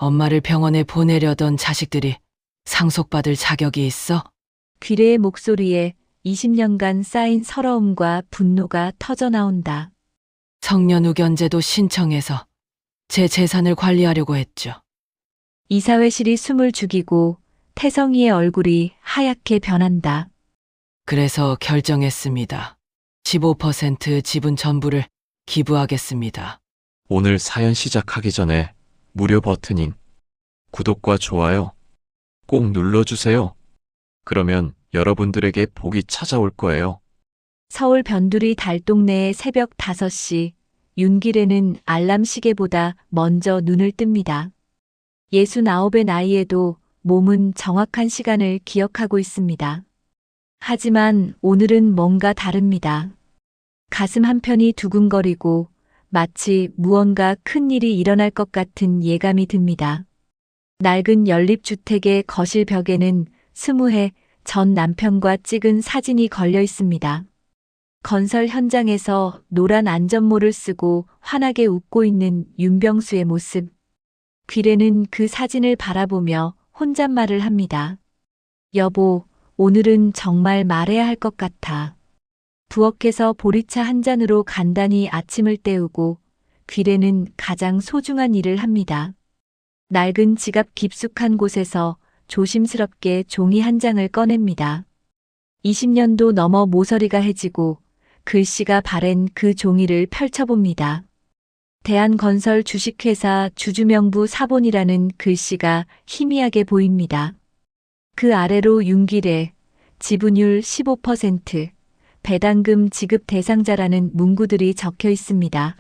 엄마를 병원에 보내려던 자식들이 상속받을 자격이 있어? 귀래의 목소리에 20년간 쌓인 서러움과 분노가 터져 나온다. 성년우견제도 신청해서 제 재산을 관리하려고 했죠. 이사회실이 숨을 죽이고 태성이의 얼굴이 하얗게 변한다. 그래서 결정했습니다. 15% 지분 전부를 기부하겠습니다. 오늘 사연 시작하기 전에 무료 버튼인 구독과 좋아요 꼭 눌러주세요. 그러면 여러분들에게 복이 찾아올 거예요. 서울 변두리 달동네의 새벽 5시, 윤기래는 알람 시계보다 먼저 눈을 뜹니다. 69의 나이에도 몸은 정확한 시간을 기억하고 있습니다. 하지만 오늘은 뭔가 다릅니다. 가슴 한편이 두근거리고 마치 무언가 큰 일이 일어날 것 같은 예감이 듭니다. 낡은 연립주택의 거실 벽에는 20해 전 남편과 찍은 사진이 걸려 있습니다. 건설 현장에서 노란 안전모를 쓰고 환하게 웃고 있는 윤병수의 모습. 귀래는 그 사진을 바라보며 혼잣말을 합니다. 여보, 오늘은 정말 말해야 할 것 같아. 부엌에서 보리차 한 잔으로 간단히 아침을 때우고 귀래는 가장 소중한 일을 합니다. 낡은 지갑 깊숙한 곳에서 조심스럽게 종이 한 장을 꺼냅니다. 20년도 넘어 모서리가 해지고 글씨가 바랜 그 종이를 펼쳐봅니다. 대한건설 주식회사 주주명부 사본이라는 글씨가 희미하게 보입니다. 그 아래로 윤기래, 지분율 15%, 배당금 지급 대상자라는 문구들이 적혀 있습니다.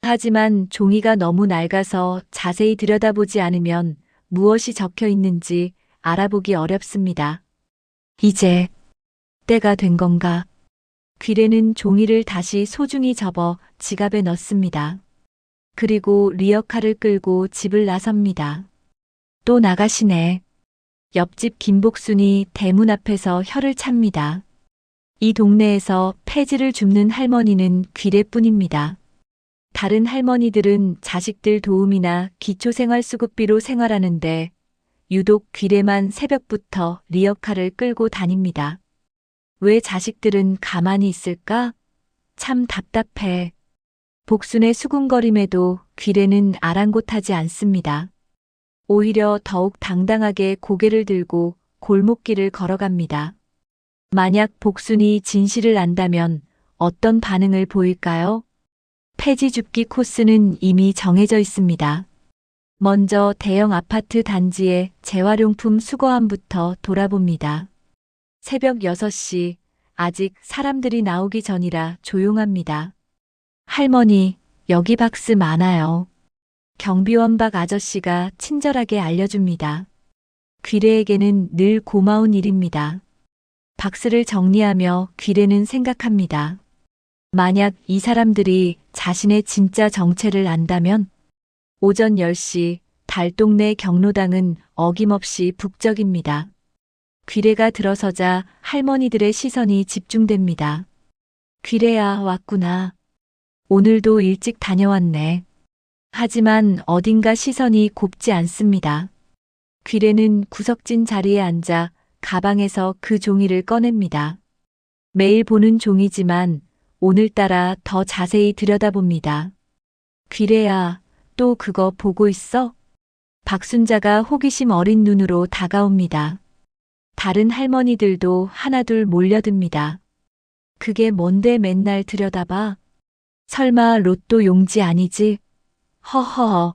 하지만 종이가 너무 낡아서 자세히 들여다보지 않으면 무엇이 적혀 있는지 알아보기 어렵습니다. 이제 때가 된 건가? 귀래는 종이를 다시 소중히 접어 지갑에 넣습니다. 그리고 리어카를 끌고 집을 나섭니다. 또 나가시네. 옆집 김복순이 대문 앞에서 혀를 찹니다. 이 동네에서 폐지를 줍는 할머니는 귀래뿐입니다. 다른 할머니들은 자식들 도움이나 기초생활수급비로 생활하는데 유독 귀래만 새벽부터 리어카를 끌고 다닙니다. 왜 자식들은 가만히 있을까? 참 답답해. 복순의 수군거림에도 귀래는 아랑곳하지 않습니다. 오히려 더욱 당당하게 고개를 들고 골목길을 걸어갑니다. 만약 복순이 진실을 안다면 어떤 반응을 보일까요? 폐지 줍기 코스는 이미 정해져 있습니다. 먼저 대형 아파트 단지의 재활용품 수거함부터 돌아봅니다. 새벽 6시, 아직 사람들이 나오기 전이라 조용합니다. 할머니, 여기 박스 많아요. 경비원 박 아저씨가 친절하게 알려줍니다. 귀래에게는 늘 고마운 일입니다. 박스를 정리하며 귀래는 생각합니다. 만약 이 사람들이 자신의 진짜 정체를 안다면 오전 10시 달동네 경로당은 어김없이 북적입니다. 귀래가 들어서자 할머니들의 시선이 집중됩니다. 귀래야, 왔구나. 오늘도 일찍 다녀왔네. 하지만 어딘가 시선이 곱지 않습니다. 귀래는 구석진 자리에 앉아 가방에서 그 종이를 꺼냅니다. 매일 보는 종이지만 오늘따라 더 자세히 들여다봅니다. 귀래야, 또 그거 보고 있어? 박순자가 호기심 어린 눈으로 다가옵니다. 다른 할머니들도 하나둘 몰려듭니다. 그게 뭔데 맨날 들여다봐? 설마 로또 용지 아니지? 허허허.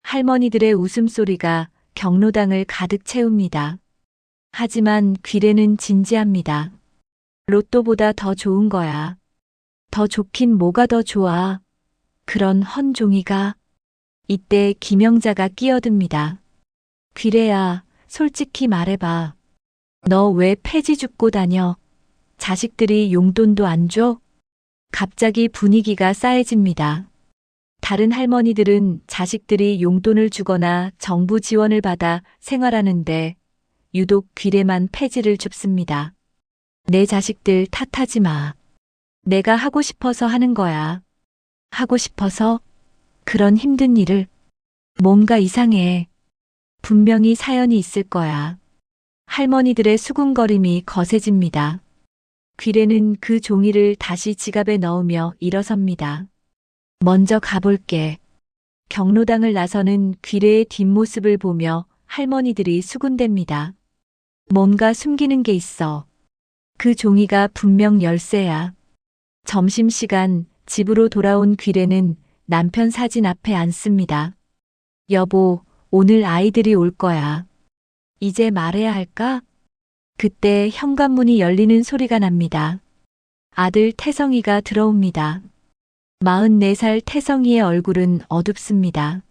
할머니들의 웃음소리가 경로당을 가득 채웁니다. 하지만 귀래는 진지합니다. 로또보다 더 좋은 거야. 더 좋긴 뭐가 더 좋아. 그런 헌종이가. 이때 김영자가 끼어듭니다. 귀래야, 솔직히 말해봐. 너 왜 폐지 줍고 다녀? 자식들이 용돈도 안 줘? 갑자기 분위기가 싸해집니다. 다른 할머니들은 자식들이 용돈을 주거나 정부 지원을 받아 생활하는데 유독 귀래만 폐지를 줍습니다. 내 자식들 탓하지 마. 내가 하고 싶어서 하는 거야. 하고 싶어서? 그런 힘든 일을. 뭔가 이상해. 분명히 사연이 있을 거야. 할머니들의 수군거림이 거세집니다. 귀래는 그 종이를 다시 지갑에 넣으며 일어섭니다. 먼저 가볼게. 경로당을 나서는 귀래의 뒷모습을 보며 할머니들이 수군댑니다. 뭔가 숨기는 게 있어. 그 종이가 분명 열쇠야. 점심시간 집으로 돌아온 귀래는 남편 사진 앞에 앉습니다. 여보, 오늘 아이들이 올 거야. 이제 말해야 할까? 그때 현관문이 열리는 소리가 납니다. 아들 태성이가 들어옵니다. 44살 태성이의 얼굴은 어둡습니다.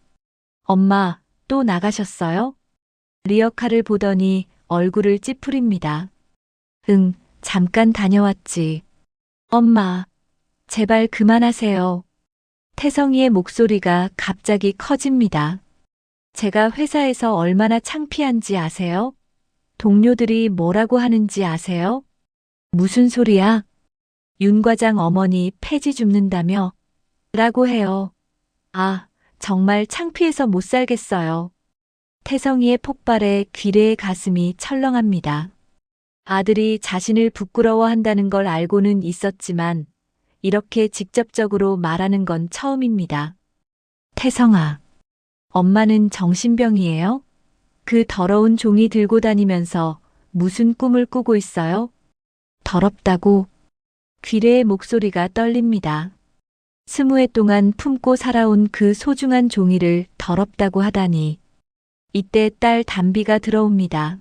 엄마, 또 나가셨어요? 리어카를 보더니 얼굴을 찌푸립니다. 응, 잠깐 다녀왔지. 엄마, 제발 그만하세요. 태성이의 목소리가 갑자기 커집니다. 제가 회사에서 얼마나 창피한지 아세요? 동료들이 뭐라고 하는지 아세요? 무슨 소리야? 윤 과장 어머니 폐지 줍는다며? 라고 해요. 아, 정말 창피해서 못 살겠어요. 태성이의 폭발에 귀래의 가슴이 철렁합니다. 아들이 자신을 부끄러워한다는 걸 알고는 있었지만 이렇게 직접적으로 말하는 건 처음입니다. 태성아, 엄마는 정신병이에요? 그 더러운 종이 들고 다니면서 무슨 꿈을 꾸고 있어요? 더럽다고? 귀래의 목소리가 떨립니다. 20해 동안 품고 살아온 그 소중한 종이를 더럽다고 하다니. 이때 딸 담비가 들어옵니다.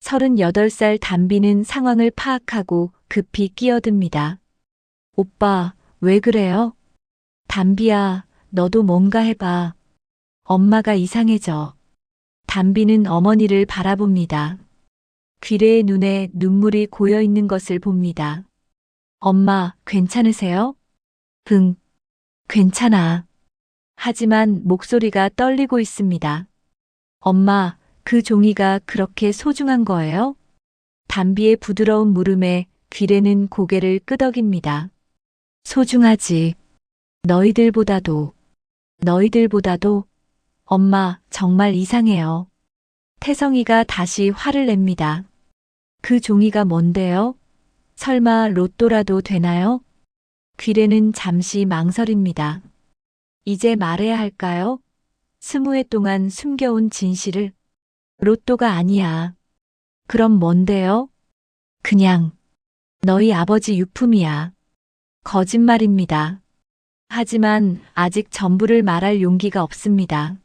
38살 담비는 상황을 파악하고 급히 끼어듭니다. 오빠, 왜 그래요? 담비야, 너도 뭔가 해봐. 엄마가 이상해져. 담비는 어머니를 바라봅니다. 귀래의 눈에 눈물이 고여 있는 것을 봅니다. 엄마, 괜찮으세요? 응, 괜찮아. 하지만 목소리가 떨리고 있습니다. 엄마, 그 종이가 그렇게 소중한 거예요? 담비의 부드러운 물음에 귀래는 고개를 끄덕입니다. 소중하지. 너희들보다도. 엄마, 정말 이상해요. 태성이가 다시 화를 냅니다. 그 종이가 뭔데요? 설마 로또라도 되나요? 귀래는 잠시 망설입니다. 이제 말해야 할까요? 20해 동안 숨겨온 진실을. 로또가 아니야. 그럼 뭔데요? 그냥 너희 아버지 유품이야. 거짓말입니다. 하지만 아직 전부를 말할 용기가 없습니다.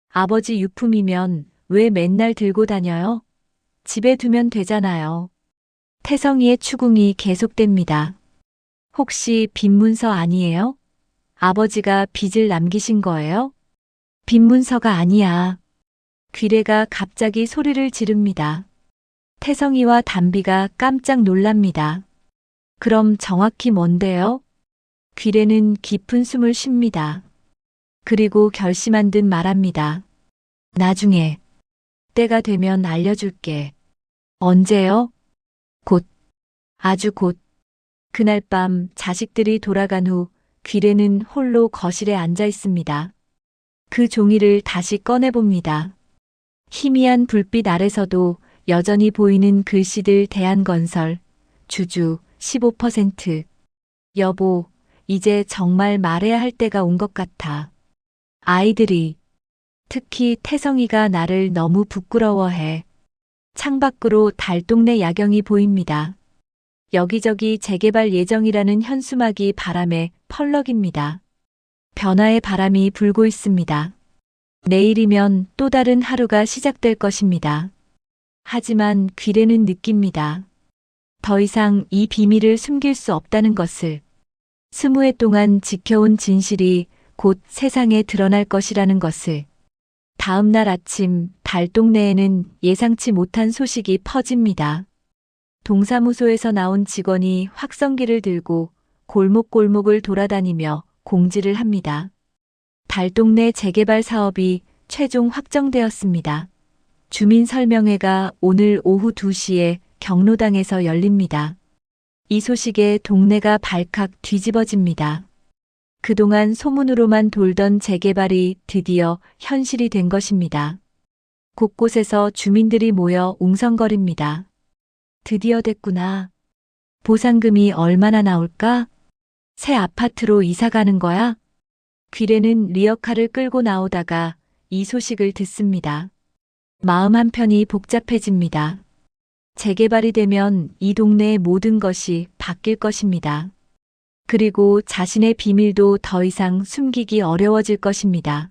아버지 유품이면 왜 맨날 들고 다녀요? 집에 두면 되잖아요. 태성이의 추궁이 계속됩니다. 혹시 빈문서 아니에요? 아버지가 빚을 남기신 거예요? 빈문서가 아니야. 귀래가 갑자기 소리를 지릅니다. 태성이와 담비가 깜짝 놀랍니다. 그럼 정확히 뭔데요? 귀래는 깊은 숨을 쉽니다. 그리고 결심한 듯 말합니다. 나중에, 때가 되면 알려줄게. 언제요? 곧, 아주 곧. 그날 밤 자식들이 돌아간 후 귀래는 홀로 거실에 앉아 있습니다. 그 종이를 다시 꺼내봅니다. 희미한 불빛 아래서도 여전히 보이는 글씨들 대한건설, 주주 15%. 여보, 이제 정말 말해야 할 때가 온 것 같아. 아이들이, 특히 태성이가 나를 너무 부끄러워해. 창밖으로 달동네 야경이 보입니다. 여기저기 재개발 예정이라는 현수막이 바람에 펄럭입니다. 변화의 바람이 불고 있습니다. 내일이면 또 다른 하루가 시작될 것입니다. 하지만 귀래는 느낍니다. 더 이상 이 비밀을 숨길 수 없다는 것을. 20해 동안 지켜온 진실이 곧 세상에 드러날 것이라는 것을. 다음 날 아침 달동네에는 예상치 못한 소식이 퍼집니다. 동사무소에서 나온 직원이 확성기를 들고 골목골목을 돌아다니며 공지를 합니다. 달동네 재개발 사업이 최종 확정되었습니다. 주민설명회가 오늘 오후 2시에 경로당에서 열립니다. 이 소식에 동네가 발칵 뒤집어집니다. 그동안 소문으로만 돌던 재개발이 드디어 현실이 된 것입니다. 곳곳에서 주민들이 모여 웅성거립니다. 드디어 됐구나. 보상금이 얼마나 나올까? 새 아파트로 이사 가는 거야? 귀래는 리어카를 끌고 나오다가 이 소식을 듣습니다. 마음 한편이 복잡해집니다. 재개발이 되면 이 동네의 모든 것이 바뀔 것입니다. 그리고 자신의 비밀도 더 이상 숨기기 어려워질 것입니다.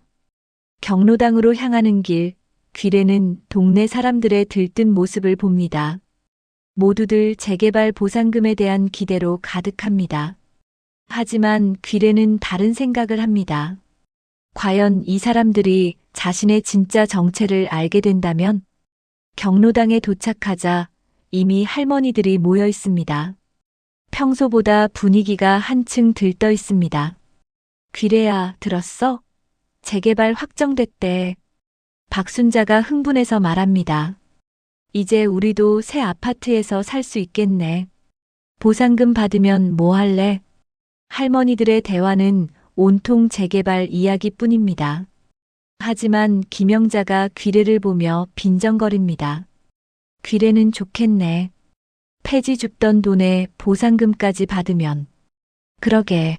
경로당으로 향하는 길, 귀래는 동네 사람들의 들뜬 모습을 봅니다. 모두들 재개발 보상금에 대한 기대로 가득합니다. 하지만 귀래는 다른 생각을 합니다. 과연 이 사람들이 자신의 진짜 정체를 알게 된다면? 경로당에 도착하자 이미 할머니들이 모여 있습니다. 평소보다 분위기가 한층 들떠 있습니다. 귀래야, 들었어? 재개발 확정됐대. 박순자가 흥분해서 말합니다. 이제 우리도 새 아파트에서 살 수 있겠네. 보상금 받으면 뭐 할래? 할머니들의 대화는 온통 재개발 이야기뿐입니다. 하지만 김영자가 귀래를 보며 빈정거립니다. 귀래는 좋겠네. 폐지 줍던 돈에 보상금까지 받으면. 그러게.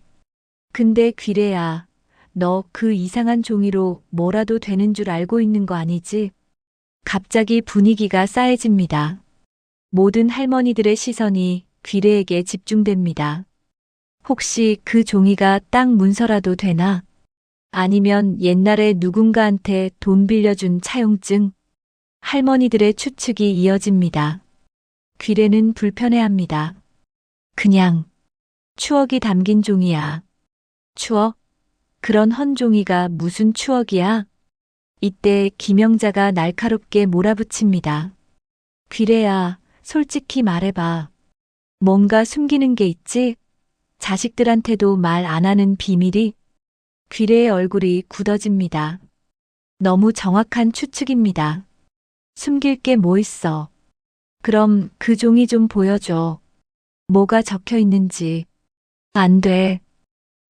근데 귀래야, 너 그 이상한 종이로 뭐라도 되는 줄 알고 있는 거 아니지? 갑자기 분위기가 싸해집니다. 모든 할머니들의 시선이 귀래에게 집중됩니다. 혹시 그 종이가 땅 문서라도 되나? 아니면 옛날에 누군가한테 돈 빌려준 차용증? 할머니들의 추측이 이어집니다. 귀래는 불편해합니다. 그냥 추억이 담긴 종이야. 추억? 그런 헌 종이가 무슨 추억이야? 이때 김영자가 날카롭게 몰아붙입니다. 귀래야, 솔직히 말해봐. 뭔가 숨기는 게 있지? 자식들한테도 말 안 하는 비밀이? 귀래의 얼굴이 굳어집니다. 너무 정확한 추측입니다. 숨길 게 뭐 있어? 그럼 그 종이 좀 보여줘. 뭐가 적혀 있는지. 안 돼.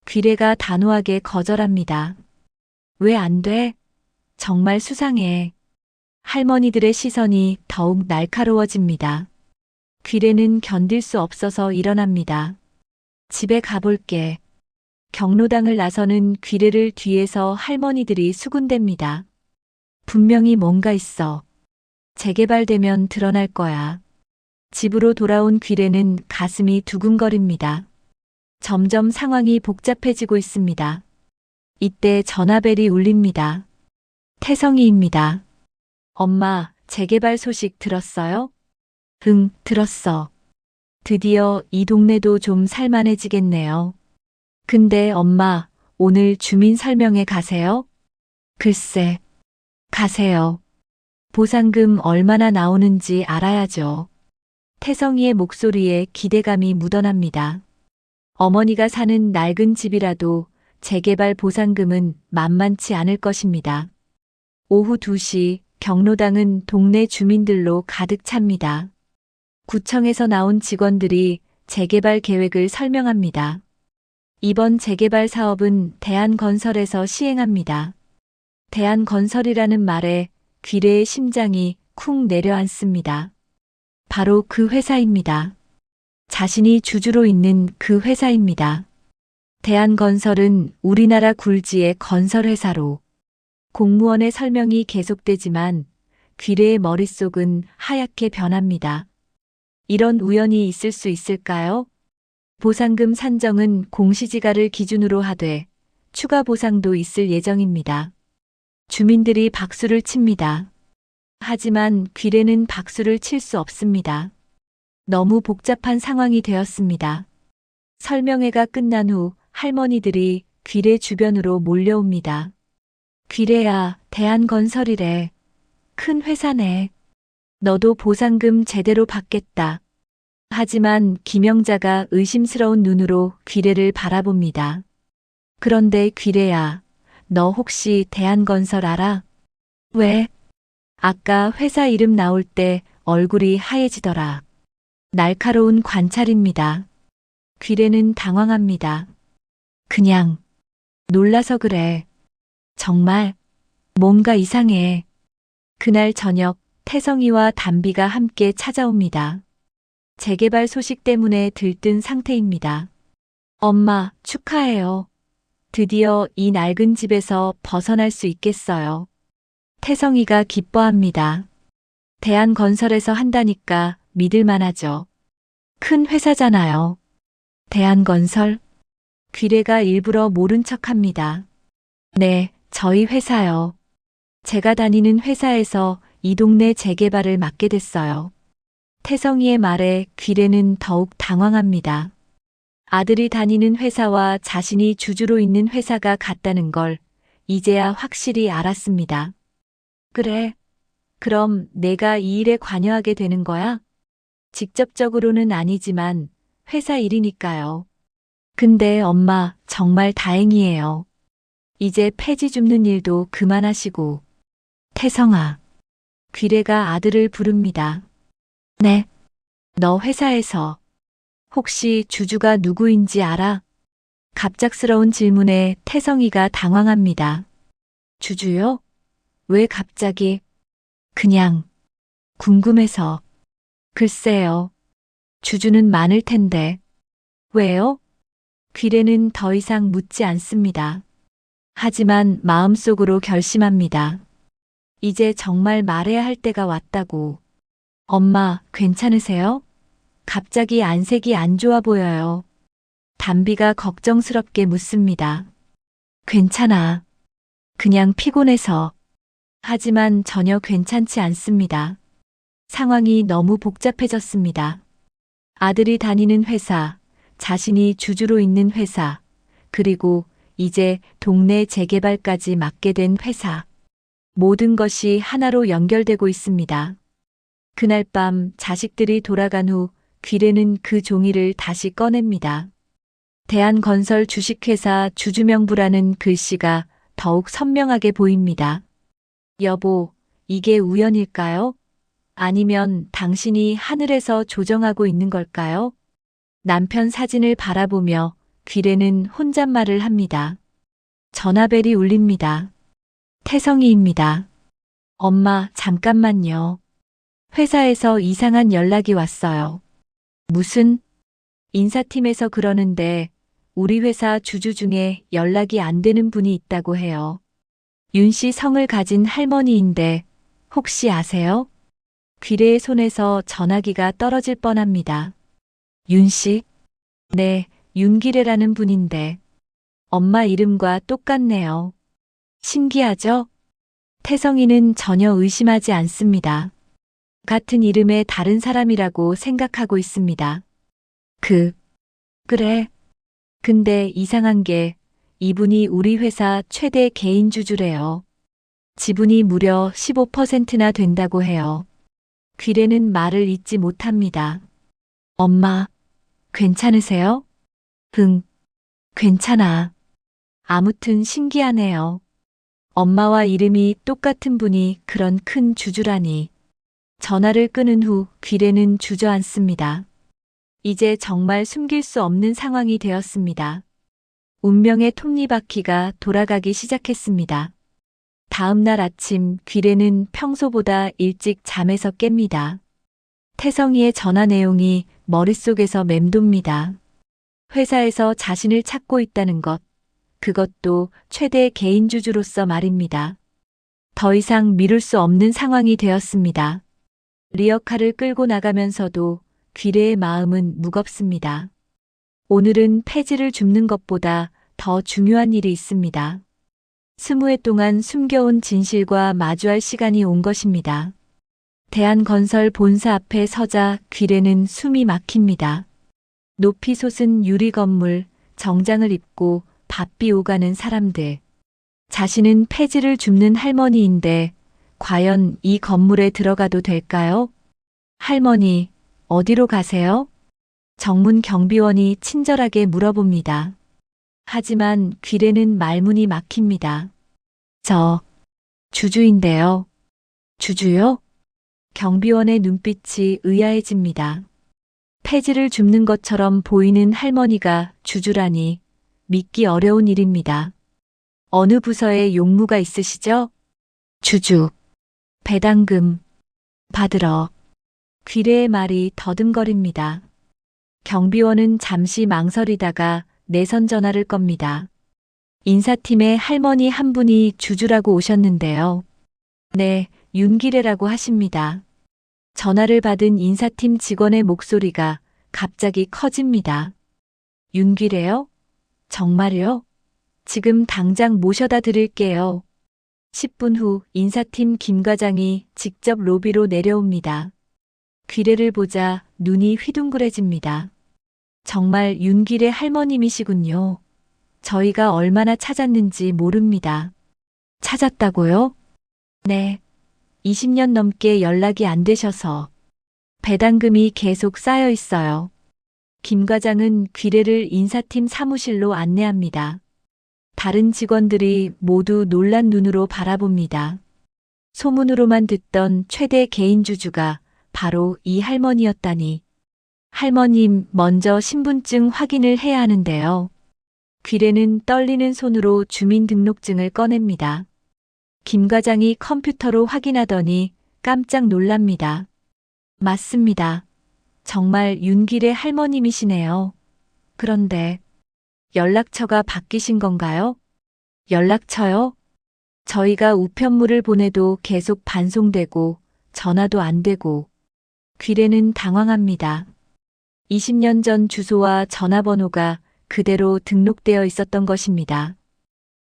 귀래가 단호하게 거절합니다. 왜 안 돼? 정말 수상해. 할머니들의 시선이 더욱 날카로워집니다. 귀래는 견딜 수 없어서 일어납니다. 집에 가볼게. 경로당을 나서는 귀래를 뒤에서 할머니들이 수군댑니다. 분명히 뭔가 있어. 재개발되면 드러날 거야. 집으로 돌아온 귀래는 가슴이 두근거립니다. 점점 상황이 복잡해지고 있습니다. 이때 전화벨이 울립니다. 태성이입니다. 엄마, 재개발 소식 들었어요? 응, 들었어. 드디어 이 동네도 좀 살만해지겠네요. 근데 엄마, 오늘 주민 설명회 가세요? 글쎄, 가세요. 보상금 얼마나 나오는지 알아야죠. 태성이의 목소리에 기대감이 묻어납니다. 어머니가 사는 낡은 집이라도 재개발 보상금은 만만치 않을 것입니다. 오후 2시 경로당은 동네 주민들로 가득 찹니다. 구청에서 나온 직원들이 재개발 계획을 설명합니다. 이번 재개발 사업은 대한건설에서 시행합니다. 대한건설이라는 말에 귀래의 심장이 쿵 내려앉습니다. 바로 그 회사입니다. 자신이 주주로 있는 그 회사입니다. 대한건설은 우리나라 굴지의 건설회사로. 공무원의 설명이 계속되지만 귀래의 머릿속은 하얗게 변합니다. 이런 우연이 있을 수 있을까요? 보상금 산정은 공시지가를 기준으로 하되 추가 보상도 있을 예정입니다. 주민들이 박수를 칩니다. 하지만 귀래는 박수를 칠 수 없습니다. 너무 복잡한 상황이 되었습니다. 설명회가 끝난 후 할머니들이 귀래 주변으로 몰려옵니다. 귀래야, 대한건설이래. 큰 회사네. 너도 보상금 제대로 받겠다. 하지만 김영자가 의심스러운 눈으로 귀래를 바라봅니다. 그런데 귀래야, 너 혹시 대한건설 알아? 왜? 아까 회사 이름 나올 때 얼굴이 하얘지더라. 날카로운 관찰입니다. 귀래는 당황합니다. 그냥 놀라서 그래. 정말 뭔가 이상해. 그날 저녁 태성이와 담비가 함께 찾아옵니다. 재개발 소식 때문에 들뜬 상태입니다. 엄마, 축하해요. 드디어 이 낡은 집에서 벗어날 수 있겠어요. 태성이가 기뻐합니다. 대한건설에서 한다니까 믿을만하죠. 큰 회사잖아요. 대한건설? 귀래가 일부러 모른 척합니다. 네, 저희 회사요. 제가 다니는 회사에서 이 동네 재개발을 맡게 됐어요. 태성이의 말에 귀래는 더욱 당황합니다. 아들이 다니는 회사와 자신이 주주로 있는 회사가 같다는 걸 이제야 확실히 알았습니다. 그래. 그럼 내가 이 일에 관여하게 되는 거야? 직접적으로는 아니지만 회사 일이니까요. 근데 엄마, 정말 다행이에요. 이제 폐지 줍는 일도 그만하시고. 태성아. 귀래가 아들을 부릅니다. 네. 너 회사에서 혹시 주주가 누구인지 알아? 갑작스러운 질문에 태성이가 당황합니다. 주주요? 왜 갑자기? 그냥 궁금해서. 글쎄요. 주주는 많을 텐데. 왜요? 귀래는 더 이상 묻지 않습니다. 하지만 마음속으로 결심합니다. 이제 정말 말해야 할 때가 왔다고. 엄마, 괜찮으세요? 갑자기 안색이 안 좋아 보여요. 담비가 걱정스럽게 묻습니다. 괜찮아. 그냥 피곤해서. 하지만 전혀 괜찮지 않습니다. 상황이 너무 복잡해졌습니다. 아들이 다니는 회사, 자신이 주주로 있는 회사, 그리고 이제 동네 재개발까지 맡게 된 회사. 모든 것이 하나로 연결되고 있습니다. 그날 밤 자식들이 돌아간 후 귀래는 그 종이를 다시 꺼냅니다. 대한건설 주식회사 주주명부라는 글씨가 더욱 선명하게 보입니다. 여보, 이게 우연일까요? 아니면 당신이 하늘에서 조정하고 있는 걸까요? 남편 사진을 바라보며 귀래는 혼잣말을 합니다. 전화벨이 울립니다. 태성이입니다. 엄마, 잠깐만요. 회사에서 이상한 연락이 왔어요. 무슨? 인사팀에서 그러는데 우리 회사 주주 중에 연락이 안 되는 분이 있다고 해요. 윤 씨 성을 가진 할머니인데 혹시 아세요? 귀래의 손에서 전화기가 떨어질 뻔합니다. 윤 씨? 네, 윤기래라는 분인데 엄마 이름과 똑같네요. 신기하죠? 태성이는 전혀 의심하지 않습니다. 같은 이름의 다른 사람이라고 생각하고 있습니다. 그래. 근데 이상한 게 이분이 우리 회사 최대 개인 주주래요. 지분이 무려 15%나 된다고 해요. 귀래는 말을 잇지 못합니다. 엄마, 괜찮으세요? 응, 괜찮아. 아무튼 신기하네요. 엄마와 이름이 똑같은 분이 그런 큰 주주라니. 전화를 끊은 후 귀래는 주저앉습니다. 이제 정말 숨길 수 없는 상황이 되었습니다. 운명의 톱니바퀴가 돌아가기 시작했습니다. 다음 날 아침 귀래는 평소보다 일찍 잠에서 깹니다. 태성이의 전화 내용이 머릿속에서 맴돕니다. 회사에서 자신을 찾고 있다는 것, 그것도 최대 개인 주주로서 말입니다. 더 이상 미룰 수 없는 상황이 되었습니다. 리어카를 끌고 나가면서도 귀래의 마음은 무겁습니다. 오늘은 폐지를 줍는 것보다 더 중요한 일이 있습니다. 20회 동안 숨겨온 진실과 마주할 시간이 온 것입니다. 대한건설 본사 앞에 서자 귀래는 숨이 막힙니다. 높이 솟은 유리 건물, 정장을 입고 바삐 오가는 사람들. 자신은 폐지를 줍는 할머니인데 과연 이 건물에 들어가도 될까요? 할머니, 어디로 가세요? 정문 경비원이 친절하게 물어봅니다. 하지만 귀래는 말문이 막힙니다. 저, 주주인데요. 주주요? 경비원의 눈빛이 의아해집니다. 폐지를 줍는 것처럼 보이는 할머니가 주주라니 믿기 어려운 일입니다. 어느 부서에 용무가 있으시죠? 주주, 배당금, 받으러. 귀래의 말이 더듬거립니다. 경비원은 잠시 망설이다가 내선 전화를 겁니다. 인사팀의 할머니 한 분이 주주라고 오셨는데요. 네, 윤기래라고 하십니다. 전화를 받은 인사팀 직원의 목소리가 갑자기 커집니다. 윤기래요? 정말요? 지금 당장 모셔다 드릴게요. 10분 후 인사팀 김 과장이 직접 로비로 내려옵니다. 귀래를 보자 눈이 휘둥그레집니다. 정말 윤기래 할머님이시군요. 저희가 얼마나 찾았는지 모릅니다. 찾았다고요? 네. 20년 넘게 연락이 안 되셔서 배당금이 계속 쌓여 있어요. 김 과장은 귀래를 인사팀 사무실로 안내합니다. 다른 직원들이 모두 놀란 눈으로 바라봅니다. 소문으로만 듣던 최대 개인 주주가 바로 이 할머니였다니. 할머님, 먼저 신분증 확인을 해야 하는데요. 귀래는 떨리는 손으로 주민등록증을 꺼냅니다. 김 과장이 컴퓨터로 확인하더니 깜짝 놀랍니다. 맞습니다. 정말 윤기래 할머님이시네요. 그런데 연락처가 바뀌신 건가요? 연락처요? 저희가 우편물을 보내도 계속 반송되고 전화도 안 되고. 귀래는 당황합니다. 20년 전 주소와 전화번호가 그대로 등록되어 있었던 것입니다.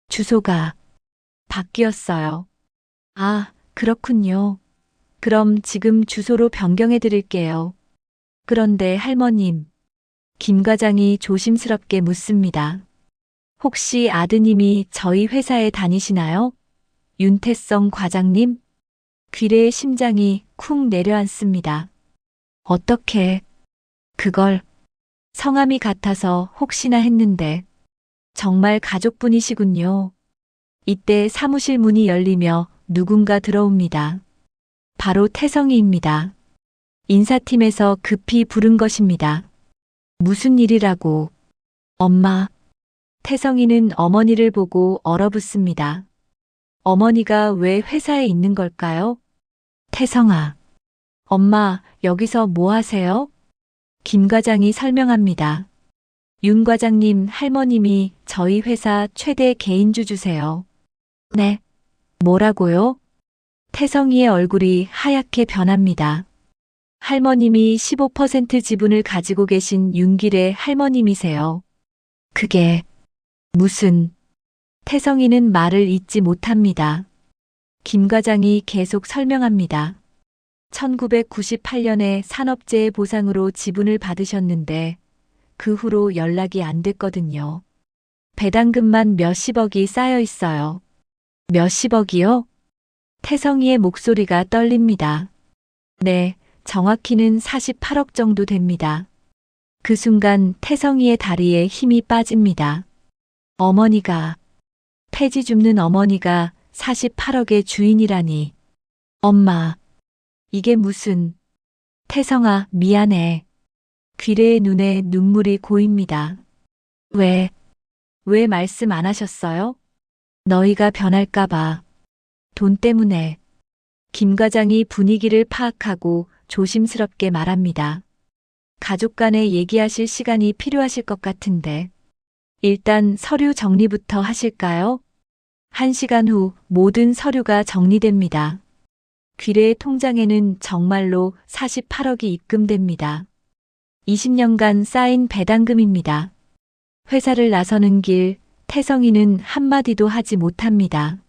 주소가 바뀌었어요. 아, 그렇군요. 그럼 지금 주소로 변경해 드릴게요. 그런데 할머님, 김 과장이 조심스럽게 묻습니다. 혹시 아드님이 저희 회사에 다니시나요? 윤태성 과장님? 귀래의 심장이 쿵 내려앉습니다. 어떻게 그걸 성함이 같아서 혹시나 했는데 정말 가족분이시군요. 이때 사무실 문이 열리며 누군가 들어옵니다. 바로 태성이입니다. 인사팀에서 급히 부른 것입니다. 무슨 일이라고? 엄마. 태성이는 어머니를 보고 얼어붙습니다. 어머니가 왜 회사에 있는 걸까요? 태성아. 엄마, 여기서 뭐 하세요? 김 과장이 설명합니다. 윤 과장님 할머님이 저희 회사 최대 개인 주주세요. 네. 뭐라고요? 태성이의 얼굴이 하얗게 변합니다. 할머님이 15% 지분을 가지고 계신 윤길의 할머님이세요. 그게 무슨... 태성이는 말을 잇지 못합니다. 김 과장이 계속 설명합니다. 1998년에 산업재해 보상으로 지분을 받으셨는데 그 후로 연락이 안 됐거든요. 배당금만 몇십억이 쌓여 있어요. 몇십억이요? 태성이의 목소리가 떨립니다. 네, 정확히는 48억 정도 됩니다. 그 순간 태성이의 다리에 힘이 빠집니다. 어머니가, 폐지 줍는 어머니가 48억의 주인이라니. 엄마, 이게 무슨... 태성아, 미안해. 귀래의 눈에 눈물이 고입니다. 왜 말씀 안 하셨어요? 너희가 변할까봐. 돈 때문에. 김 과장이 분위기를 파악하고 조심스럽게 말합니다. 가족 간에 얘기하실 시간이 필요하실 것 같은데. 일단 서류 정리부터 하실까요? 1시간 후 모든 서류가 정리됩니다. 귀래의 통장에는 정말로 48억이 입금됩니다. 20년간 쌓인 배당금입니다. 회사를 나서는 길, 태성이는 한마디도 하지 못합니다.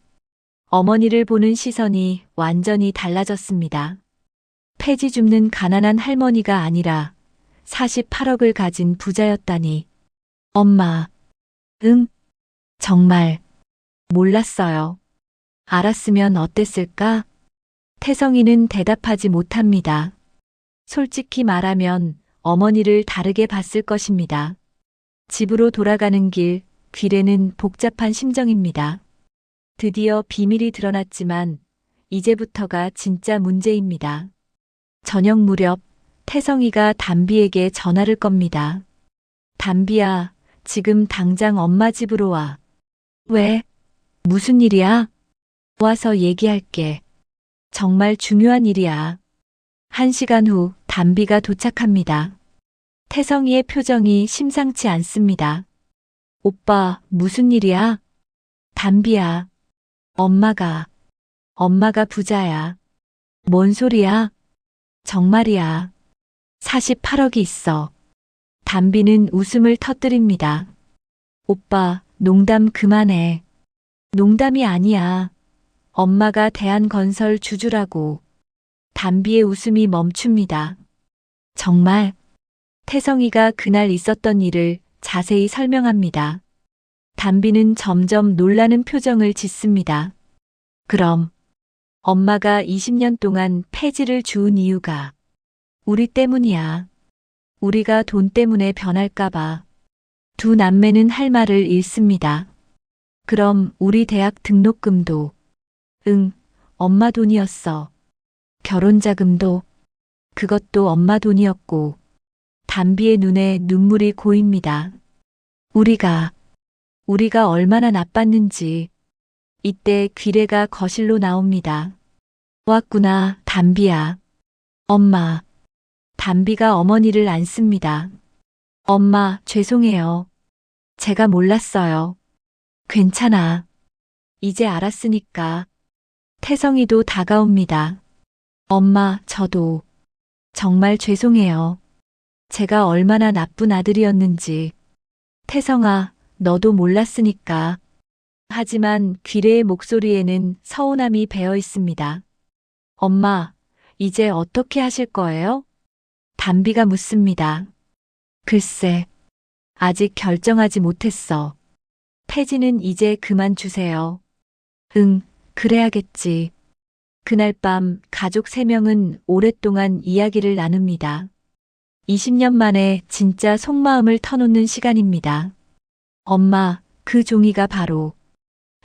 어머니를 보는 시선이 완전히 달라졌습니다. 폐지 줍는 가난한 할머니가 아니라 48억을 가진 부자였다니. 엄마. 응? 정말 몰랐어요. 알았으면 어땠을까? 태성이는 대답하지 못합니다. 솔직히 말하면 어머니를 다르게 봤을 것입니다. 집으로 돌아가는 길, 귀래는 복잡한 심정입니다. 드디어 비밀이 드러났지만 이제부터가 진짜 문제입니다. 저녁 무렵 태성이가 담비에게 전화를 겁니다. 담비야, 지금 당장 엄마 집으로 와. 왜? 무슨 일이야? 와서 얘기할게. 정말 중요한 일이야. 1시간 후 담비가 도착합니다. 태성이의 표정이 심상치 않습니다. 오빠, 무슨 일이야? 담비야. 엄마가 부자야. 뭔 소리야? 정말이야. 48억이 있어. 담비는 웃음을 터뜨립니다. 오빠, 농담 그만해. 농담이 아니야. 엄마가 대한건설 주주라고. 담비의 웃음이 멈춥니다. 정말? 태성이가 그날 있었던 일을 자세히 설명합니다. 담비는 점점 놀라는 표정을 짓습니다. 그럼 엄마가 20년 동안 폐지를 주운 이유가 우리 때문이야. 우리가 돈 때문에 변할까봐. 두 남매는 할 말을 잃습니다. 그럼 우리 대학 등록금도. 응, 엄마 돈이었어. 결혼자금도. 그것도 엄마 돈이었고. 담비의 눈에 눈물이 고입니다. 우리가 얼마나 나빴는지. 이때 귀래가 거실로 나옵니다. 왔구나, 담비야. 엄마. 담비가 어머니를 안습니다. 엄마, 죄송해요. 제가 몰랐어요. 괜찮아. 이제 알았으니까. 태성이도 다가옵니다. 엄마, 저도. 정말 죄송해요. 제가 얼마나 나쁜 아들이었는지. 태성아, 너도 몰랐으니까. 하지만 귀래의 목소리에는 서운함이 배어 있습니다. 엄마, 이제 어떻게 하실 거예요? 담비가 묻습니다. 글쎄, 아직 결정하지 못했어. 폐지는 이제 그만주세요. 응, 그래야겠지. 그날 밤 가족 3명은 오랫동안 이야기를 나눕니다. 20년 만에 진짜 속마음을 터놓는 시간입니다. 엄마, 그 종이가 바로.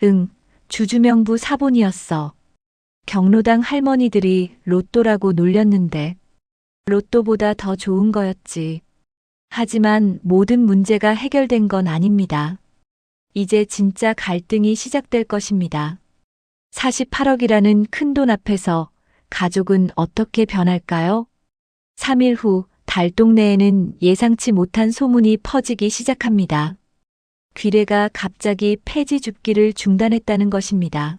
응, 주주명부 사본이었어. 경로당 할머니들이 로또라고 놀렸는데 로또보다 더 좋은 거였지. 하지만 모든 문제가 해결된 건 아닙니다. 이제 진짜 갈등이 시작될 것입니다. 48억이라는 큰 돈 앞에서 가족은 어떻게 변할까요? 3일 후 달동네에는 예상치 못한 소문이 퍼지기 시작합니다. 귀래가 갑자기 폐지 줍기를 중단했다는 것입니다.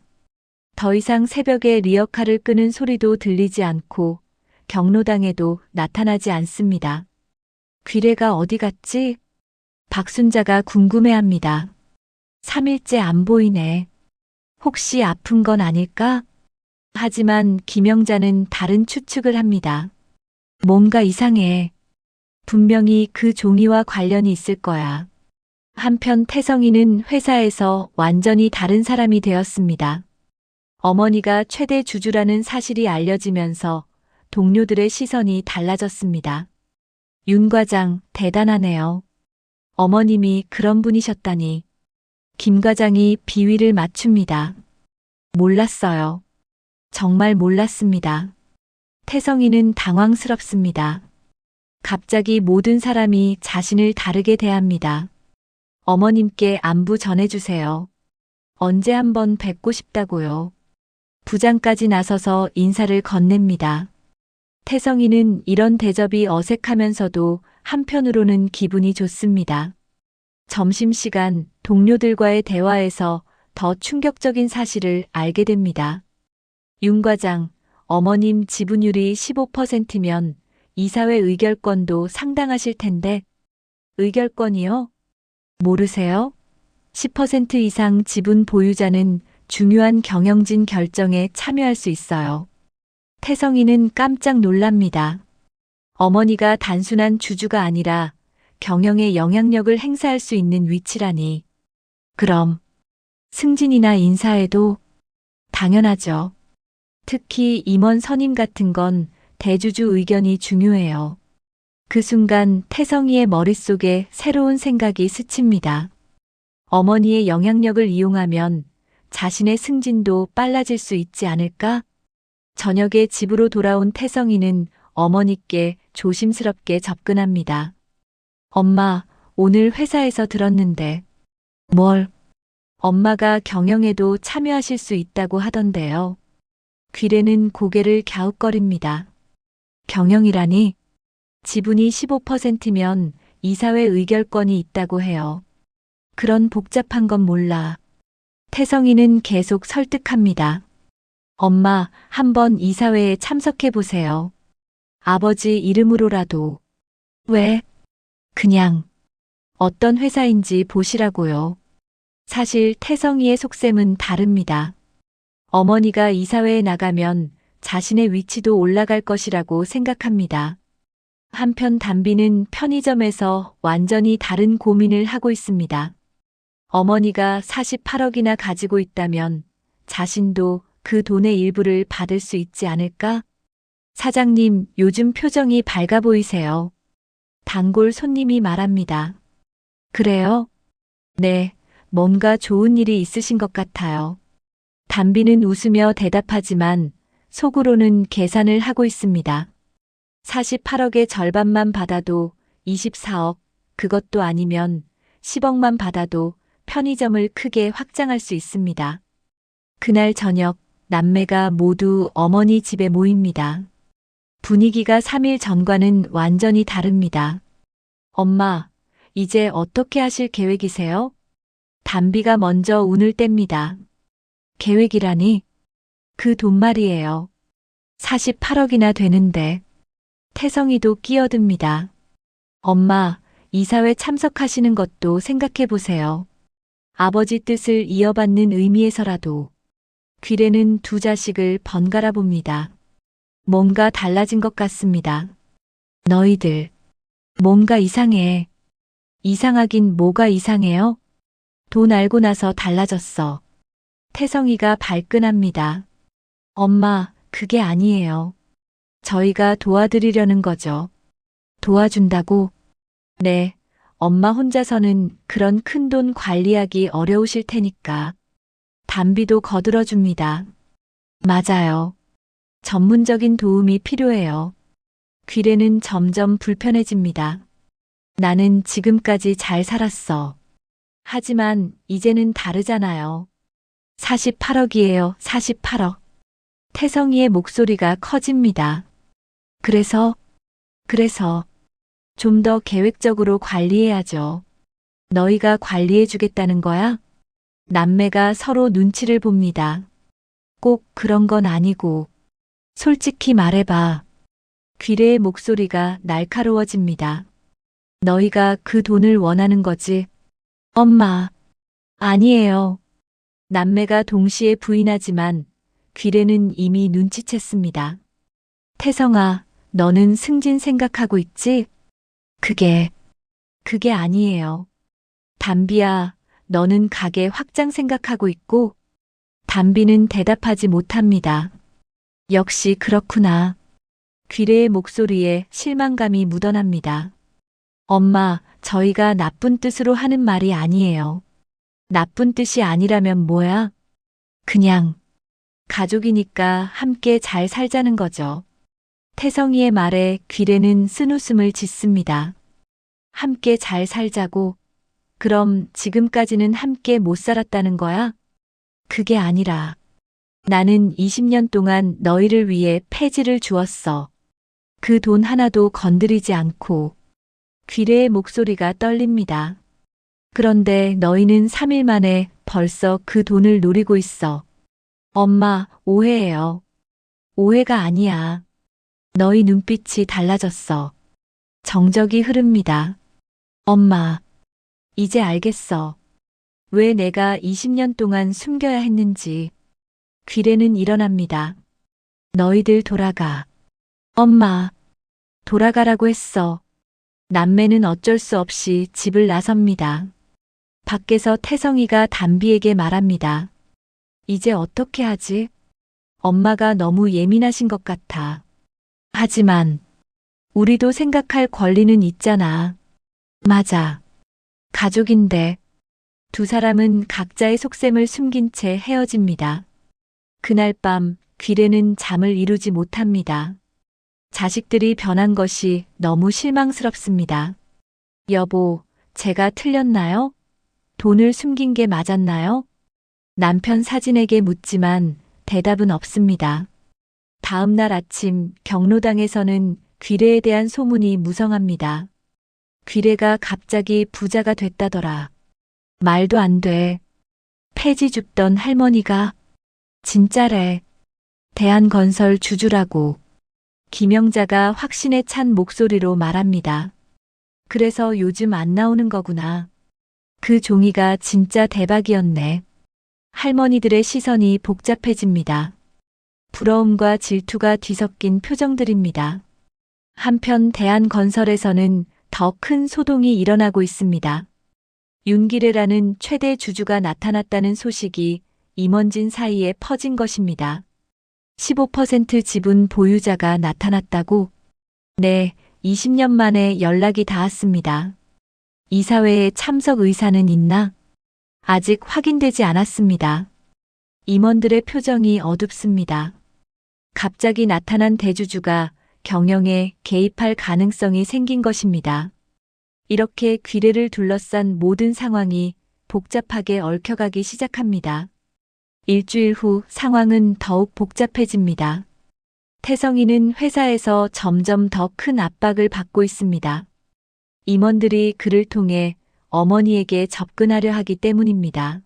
더 이상 새벽에 리어카를 끄는 소리도 들리지 않고 경로당에도 나타나지 않습니다. 귀래가 어디 갔지? 박순자가 궁금해합니다. 3일째 안 보이네. 혹시 아픈 건 아닐까? 하지만 김영자는 다른 추측을 합니다. 뭔가 이상해. 분명히 그 종이와 관련이 있을 거야. 한편 태성이는 회사에서 완전히 다른 사람이 되었습니다. 어머니가 최대 주주라는 사실이 알려지면서 동료들의 시선이 달라졌습니다. 윤 과장, 대단하네요. 어머님이 그런 분이셨다니. 김 과장이 비위를 맞춥니다. 몰랐어요. 정말 몰랐습니다. 태성이는 당황스럽습니다. 갑자기 모든 사람이 자신을 다르게 대합니다. 어머님께 안부 전해주세요. 언제 한번 뵙고 싶다고요. 부장까지 나서서 인사를 건넵니다. 태성이는 이런 대접이 어색하면서도 한편으로는 기분이 좋습니다. 점심시간 동료들과의 대화에서 더 충격적인 사실을 알게 됩니다. 윤 과장, 어머님 지분율이 15%면 이사회 의결권도 상당하실 텐데. 의결권이요? 모르세요? 10% 이상 지분 보유자는 중요한 경영진 결정에 참여할 수 있어요. 태성이는 깜짝 놀랍니다. 어머니가 단순한 주주가 아니라 경영에 영향력을 행사할 수 있는 위치라니. 그럼 승진이나 인사에도? 당연하죠. 특히 임원 선임 같은 건 대주주 의견이 중요해요. 그 순간 태성이의 머릿속에 새로운 생각이 스칩니다. 어머니의 영향력을 이용하면 자신의 승진도 빨라질 수 있지 않을까? 저녁에 집으로 돌아온 태성이는 어머니께 조심스럽게 접근합니다. 엄마, 오늘 회사에서 들었는데. 뭘? 엄마가 경영에도 참여하실 수 있다고 하던데요. 귀래는 고개를 갸웃거립니다. 경영이라니? 지분이 15%면 이사회 의결권이 있다고 해요. 그런 복잡한 건 몰라. 태성이는 계속 설득합니다. 엄마, 한번 이사회에 참석해 보세요. 아버지 이름으로라도. 왜? 그냥 어떤 회사인지 보시라고요. 사실 태성이의 속셈은 다릅니다. 어머니가 이사회에 나가면 자신의 위치도 올라갈 것이라고 생각합니다. 한편 담비는 편의점에서 완전히 다른 고민을 하고 있습니다. 어머니가 48억이나 가지고 있다면 자신도 그 돈의 일부를 받을 수 있지 않을까? 사장님, 요즘 표정이 밝아 보이세요. 단골 손님이 말합니다. 그래요? 네, 뭔가 좋은 일이 있으신 것 같아요. 담비는 웃으며 대답하지만 속으로는 계산을 하고 있습니다. 48억의 절반만 받아도 24억, 그것도 아니면 10억만 받아도 편의점을 크게 확장할 수 있습니다. 그날 저녁, 남매가 모두 어머니 집에 모입니다. 분위기가 3일 전과는 완전히 다릅니다. 엄마, 이제 어떻게 하실 계획이세요? 담비가 먼저 운을 뗍니다. 계획이라니? 그 돈 말이에요. 48억이나 되는데. 태성이도 끼어듭니다. 엄마, 이사회 참석하시는 것도 생각해 보세요. 아버지 뜻을 이어받는 의미에서라도. 귀래는 두 자식을 번갈아 봅니다. 뭔가 달라진 것 같습니다. 너희들, 뭔가 이상해. 이상하긴 뭐가 이상해요? 돈 알고 나서 달라졌어. 태성이가 발끈합니다. 엄마, 그게 아니에요. 저희가 도와드리려는 거죠. 도와준다고? 네, 엄마 혼자서는 그런 큰 돈 관리하기 어려우실 테니까. 담비도 거들어줍니다. 맞아요. 전문적인 도움이 필요해요. 귀래는 점점 불편해집니다. 나는 지금까지 잘 살았어. 하지만 이제는 다르잖아요. 48억이에요, 48억. 태성이의 목소리가 커집니다. 그래서 좀 더 계획적으로 관리해야죠. 너희가 관리해주겠다는 거야? 남매가 서로 눈치를 봅니다. 꼭 그런 건 아니고. 솔직히 말해봐. 귀래의 목소리가 날카로워집니다. 너희가 그 돈을 원하는 거지? 엄마, 아니에요. 남매가 동시에 부인하지만 귀래는 이미 눈치챘습니다. 태성아, 너는 승진 생각하고 있지? 그게 아니에요. 담비야, 너는 가게 확장 생각하고 있고? 담비는 대답하지 못합니다. 역시 그렇구나. 귀래의 목소리에 실망감이 묻어납니다. 엄마, 저희가 나쁜 뜻으로 하는 말이 아니에요. 나쁜 뜻이 아니라면 뭐야? 그냥 가족이니까 함께 잘 살자는 거죠. 태성이의 말에 귀래는 쓴웃음을 짓습니다. 함께 잘 살자고? 그럼 지금까지는 함께 못 살았다는 거야? 그게 아니라 나는 20년 동안 너희를 위해 폐지를 주었어. 그 돈 하나도 건드리지 않고. 귀래의 목소리가 떨립니다. 그런데 너희는 3일 만에 벌써 그 돈을 노리고 있어. 엄마, 오해예요. 오해가 아니야. 너희 눈빛이 달라졌어. 정적이 흐릅니다. 엄마, 이제 알겠어. 왜 내가 20년 동안 숨겨야 했는지. 귀래는 일어납니다. 너희들 돌아가. 엄마, 돌아가라고 했어. 남매는 어쩔 수 없이 집을 나섭니다. 밖에서 태성이가 담비에게 말합니다. 이제 어떻게 하지? 엄마가 너무 예민하신 것 같아. 하지만 우리도 생각할 권리는 있잖아. 맞아. 가족인데. 두 사람은 각자의 속셈을 숨긴 채 헤어집니다. 그날 밤 귀래는 잠을 이루지 못합니다. 자식들이 변한 것이 너무 실망스럽습니다. 여보, 제가 틀렸나요? 돈을 숨긴 게 맞았나요? 남편 사진에게 묻지만 대답은 없습니다. 다음 날 아침 경로당에서는 귀래에 대한 소문이 무성합니다. 귀래가 갑자기 부자가 됐다더라. 말도 안 돼. 폐지 줍던 할머니가 진짜래. 대한건설 주주라고. 김영자가 확신에 찬 목소리로 말합니다. 그래서 요즘 안 나오는 거구나. 그 종이가 진짜 대박이었네. 할머니들의 시선이 복잡해집니다. 부러움과 질투가 뒤섞인 표정들입니다. 한편 대한건설에서는 더 큰 소동이 일어나고 있습니다. 윤기래라는 최대 주주가 나타났다는 소식이 임원진 사이에 퍼진 것입니다. 15% 지분 보유자가 나타났다고? 네, 20년 만에 연락이 닿았습니다. 이사회에 참석 의사는 있나? 아직 확인되지 않았습니다. 임원들의 표정이 어둡습니다. 갑자기 나타난 대주주가 경영에 개입할 가능성이 생긴 것입니다. 이렇게 귀래를 둘러싼 모든 상황이 복잡하게 얽혀가기 시작합니다. 일주일 후 상황은 더욱 복잡해집니다. 태성이는 회사에서 점점 더 큰 압박을 받고 있습니다. 임원들이 그를 통해 어머니에게 접근하려 하기 때문입니다.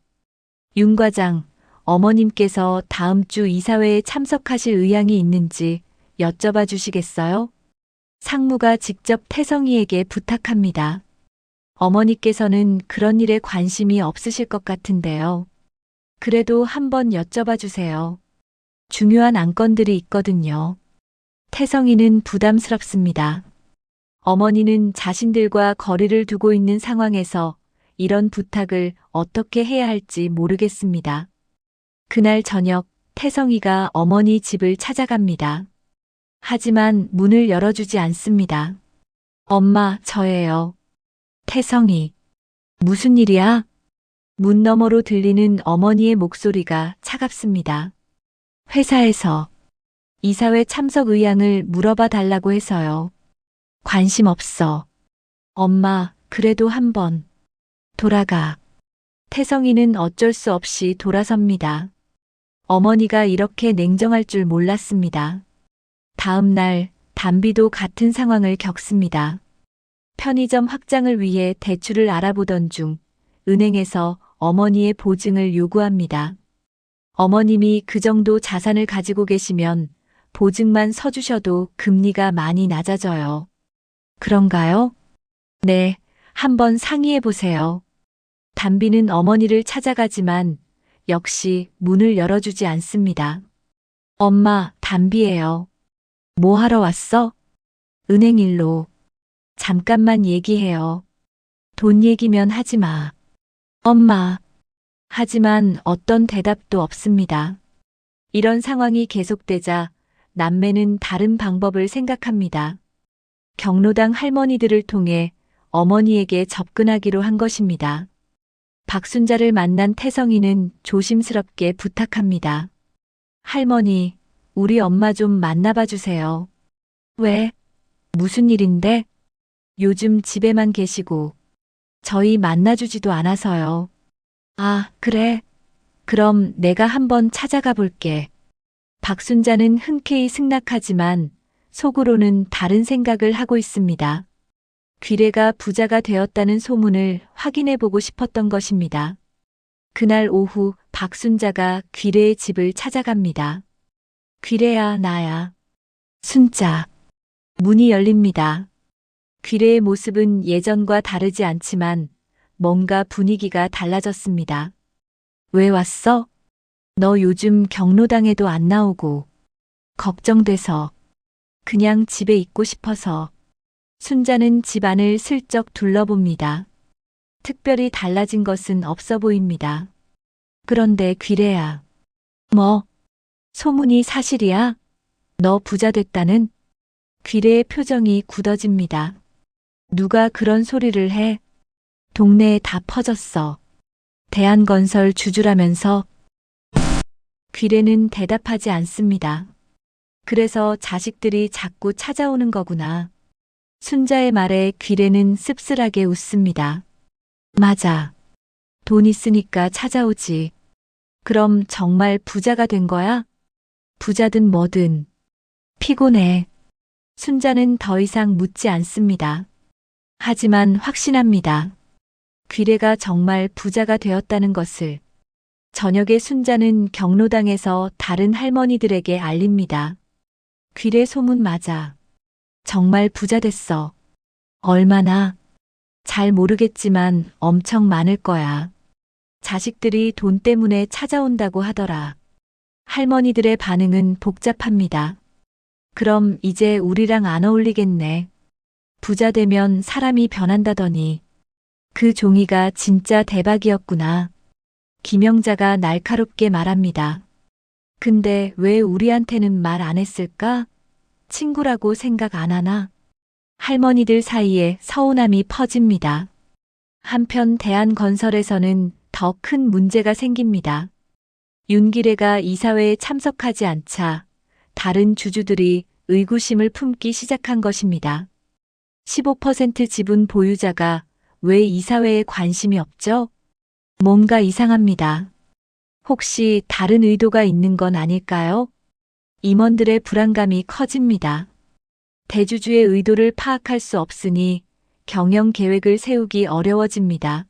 윤 과장, 어머님께서 다음 주 이사회에 참석하실 의향이 있는지 여쭤봐 주시겠어요? 상무가 직접 태성이에게 부탁합니다. 어머니께서는 그런 일에 관심이 없으실 것 같은데요. 그래도 한번 여쭤봐 주세요. 중요한 안건들이 있거든요. 태성이는 부담스럽습니다. 어머니는 자신들과 거리를 두고 있는 상황에서 이런 부탁을 어떻게 해야 할지 모르겠습니다. 그날 저녁 태성이가 어머니 집을 찾아갑니다. 하지만 문을 열어주지 않습니다. 엄마, 저예요. 태성이. 무슨 일이야? 문 너머로 들리는 어머니의 목소리가 차갑습니다. 회사에서 이사회 참석 의향을 물어봐 달라고 해서요. 관심 없어. 엄마, 그래도 한번 돌아가. 태성이는 어쩔 수 없이 돌아섭니다. 어머니가 이렇게 냉정할 줄 몰랐습니다. 다음 날 담비도 같은 상황을 겪습니다. 편의점 확장을 위해 대출을 알아보던 중 은행에서 어머니의 보증을 요구합니다. 어머님이 그 정도 자산을 가지고 계시면 보증만 서주셔도 금리가 많이 낮아져요. 그런가요? 네, 한번 상의해 보세요. 담비는 어머니를 찾아가지만 역시 문을 열어주지 않습니다. 엄마, 담비예요. 뭐 하러 왔어? 은행 일로. 잠깐만 얘기해요. 돈 얘기면 하지 마. 엄마. 하지만 어떤 대답도 없습니다. 이런 상황이 계속되자 남매는 다른 방법을 생각합니다. 경로당 할머니들을 통해 어머니에게 접근하기로 한 것입니다. 박순자를 만난 태성이는 조심스럽게 부탁합니다. 할머니, 우리 엄마 좀 만나봐 주세요. 왜? 무슨 일인데? 요즘 집에만 계시고 저희 만나주지도 않아서요. 아, 그래. 그럼 내가 한번 찾아가 볼게. 박순자는 흔쾌히 승낙하지만 속으로는 다른 생각을 하고 있습니다. 귀래가 부자가 되었다는 소문을 확인해 보고 싶었던 것입니다. 그날 오후 박순자가 귀래의 집을 찾아갑니다. 귀래야, 나야. 순자. 문이 열립니다. 귀래의 모습은 예전과 다르지 않지만 뭔가 분위기가 달라졌습니다. 왜 왔어? 너 요즘 경로당에도 안 나오고. 걱정돼서. 그냥 집에 있고 싶어서. 순자는 집 안을 슬쩍 둘러봅니다. 특별히 달라진 것은 없어 보입니다. 그런데 귀래야. 뭐? 소문이 사실이야? 너 부자 됐다는? 귀래의 표정이 굳어집니다. 누가 그런 소리를 해? 동네에 다 퍼졌어. 대한건설 주주라면서. 귀래는 대답하지 않습니다. 그래서 자식들이 자꾸 찾아오는 거구나. 순자의 말에 귀래는 씁쓸하게 웃습니다. 맞아. 돈 있으니까 찾아오지. 그럼 정말 부자가 된 거야? 부자든 뭐든. 피곤해. 순자는 더 이상 묻지 않습니다. 하지만 확신합니다. 귀래가 정말 부자가 되었다는 것을. 저녁에 순자는 경로당에서 다른 할머니들에게 알립니다. 귀래 소문 맞아. 정말 부자 됐어. 얼마나? 잘 모르겠지만 엄청 많을 거야. 자식들이 돈 때문에 찾아온다고 하더라. 할머니들의 반응은 복잡합니다. 그럼 이제 우리랑 안 어울리겠네. 부자 되면 사람이 변한다더니. 그 종이가 진짜 대박이었구나. 김영자가 날카롭게 말합니다. 근데 왜 우리한테는 말 안 했을까? 친구라고 생각 안 하나? 할머니들 사이에 서운함이 퍼집니다. 한편 대한건설에서는 더 큰 문제가 생깁니다. 윤기래가 이사회에 참석하지 않자 다른 주주들이 의구심을 품기 시작한 것입니다. 15% 지분 보유자가 왜 이사회에 관심이 없죠? 뭔가 이상합니다. 혹시 다른 의도가 있는 건 아닐까요? 임원들의 불안감이 커집니다. 대주주의 의도를 파악할 수 없으니 경영 계획을 세우기 어려워집니다.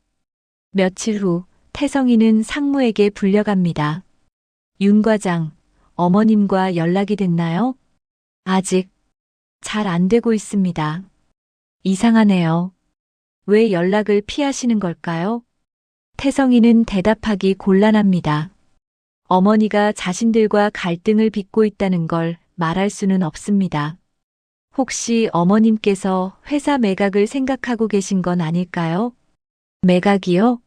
며칠 후 태성이는 상무에게 불려갑니다. 윤 과장, 어머님과 연락이 됐나요? 아직 잘 안 되고 있습니다. 이상하네요. 왜 연락을 피하시는 걸까요? 태성이는 대답하기 곤란합니다. 어머니가 자신들과 갈등을 빚고 있다는 걸 말할 수는 없습니다. 혹시 어머님께서 회사 매각을 생각하고 계신 건 아닐까요? 매각이요?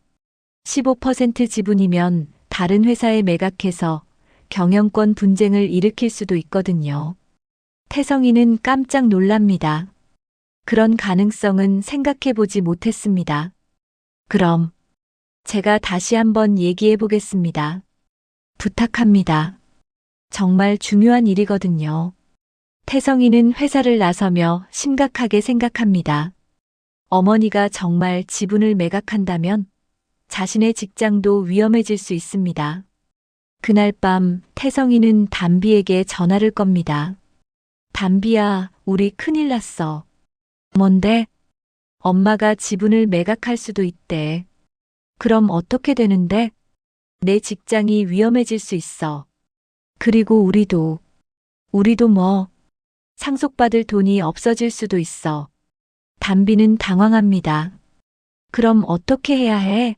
15% 지분이면 다른 회사에 매각해서 경영권 분쟁을 일으킬 수도 있거든요. 태성이는 깜짝 놀랍니다. 그런 가능성은 생각해 보지 못했습니다. 그럼 제가 다시 한번 얘기해 보겠습니다. 부탁합니다. 정말 중요한 일이거든요. 태성이는 회사를 나서며 심각하게 생각합니다. 어머니가 정말 지분을 매각한다면 자신의 직장도 위험해질 수 있습니다. 그날 밤 태성이는 담비에게 전화를 겁니다. 담비야, 우리 큰일 났어. 뭔데? 엄마가 지분을 매각할 수도 있대. 그럼 어떻게 되는데? 내 직장이 위험해질 수 있어. 그리고 우리도 뭐? 상속받을 돈이 없어질 수도 있어. 담비는 당황합니다. 그럼 어떻게 해야 해?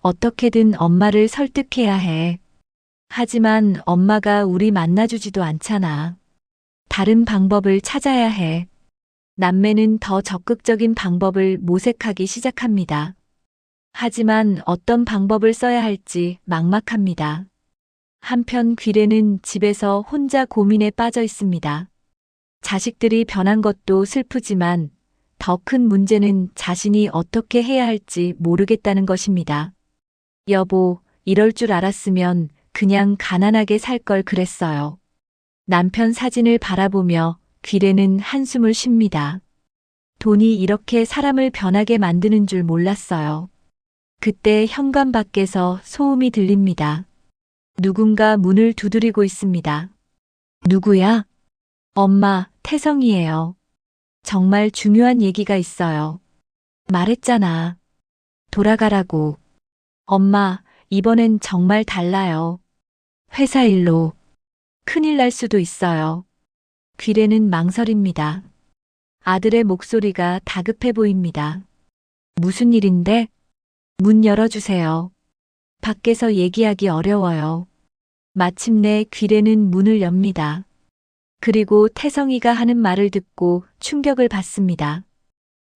어떻게든 엄마를 설득해야 해. 하지만 엄마가 우리 만나주지도 않잖아. 다른 방법을 찾아야 해. 남매는 더 적극적인 방법을 모색하기 시작합니다. 하지만 어떤 방법을 써야 할지 막막합니다. 한편 귀래는 집에서 혼자 고민에 빠져 있습니다. 자식들이 변한 것도 슬프지만 더 큰 문제는 자신이 어떻게 해야 할지 모르겠다는 것입니다. 여보, 이럴 줄 알았으면 그냥 가난하게 살 걸 그랬어요. 남편 사진을 바라보며 귀래는 한숨을 쉽니다. 돈이 이렇게 사람을 변하게 만드는 줄 몰랐어요. 그때 현관 밖에서 소음이 들립니다. 누군가 문을 두드리고 있습니다. 누구야? 엄마, 태성이에요. 정말 중요한 얘기가 있어요. 말했잖아. 돌아가라고. 엄마, 이번엔 정말 달라요. 회사 일로. 큰일 날 수도 있어요. 귀래는 망설입니다. 아들의 목소리가 다급해 보입니다. 무슨 일인데? 문 열어주세요. 밖에서 얘기하기 어려워요. 마침내 귀래는 문을 엽니다. 그리고 태성이가 하는 말을 듣고 충격을 받습니다.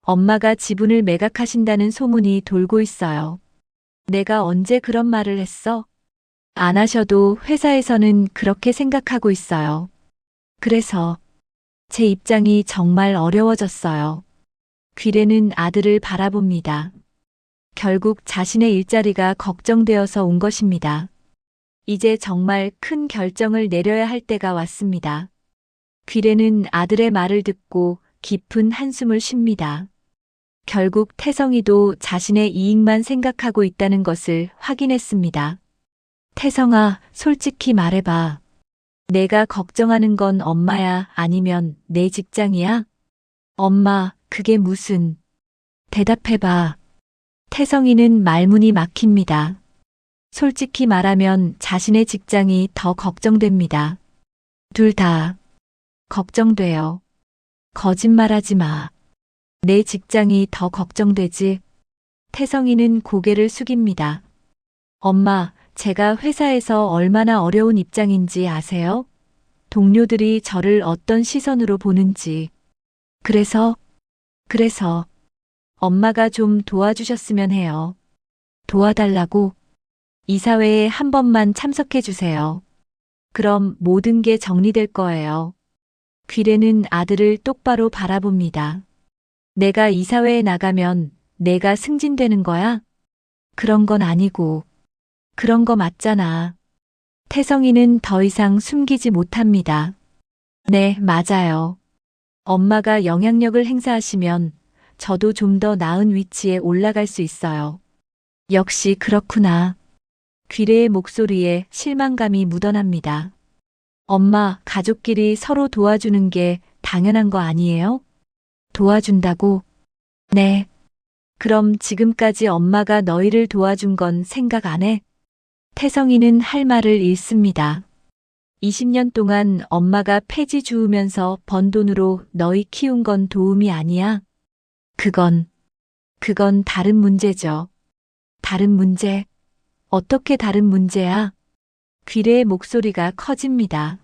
엄마가 지분을 매각하신다는 소문이 돌고 있어요. 내가 언제 그런 말을 했어? 안 하셔도 회사에서는 그렇게 생각하고 있어요. 그래서 제 입장이 정말 어려워졌어요. 귀래는 아들을 바라봅니다. 결국 자신의 일자리가 걱정되어서 온 것입니다. 이제 정말 큰 결정을 내려야 할 때가 왔습니다. 귀래는 아들의 말을 듣고 깊은 한숨을 쉽니다. 결국 태성이도 자신의 이익만 생각하고 있다는 것을 확인했습니다. 태성아, 솔직히 말해봐. 내가 걱정하는 건 엄마야, 아니면 내 직장이야? 엄마, 그게 무슨... 대답해봐. 태성이는 말문이 막힙니다. 솔직히 말하면 자신의 직장이 더 걱정됩니다. 둘 다 걱정돼요. 거짓말하지 마. 내 직장이 더 걱정되지. 태성이는 고개를 숙입니다. 엄마, 제가 회사에서 얼마나 어려운 입장인지 아세요? 동료들이 저를 어떤 시선으로 보는지. 그래서 엄마가 좀 도와주셨으면 해요. 도와달라고? 이사회에 한 번만 참석해 주세요. 그럼 모든 게 정리될 거예요. 귀래는 아들을 똑바로 바라봅니다. 내가 이사회에 나가면 내가 승진되는 거야? 그런 건 아니고. 그런 거 맞잖아. 태성이는 더 이상 숨기지 못합니다. 네, 맞아요. 엄마가 영향력을 행사하시면 저도 좀 더 나은 위치에 올라갈 수 있어요. 역시 그렇구나. 귀래의 목소리에 실망감이 묻어납니다. 엄마, 가족끼리 서로 도와주는 게 당연한 거 아니에요? 도와준다고? 네. 그럼 지금까지 엄마가 너희를 도와준 건 생각 안 해? 태성이는 할 말을 잃습니다. 20년 동안 엄마가 폐지 주우면서 번 돈으로 너희 키운 건 도움이 아니야? 그건 다른 문제죠. 다른 문제? 어떻게 다른 문제야? 귀래의 목소리가 커집니다.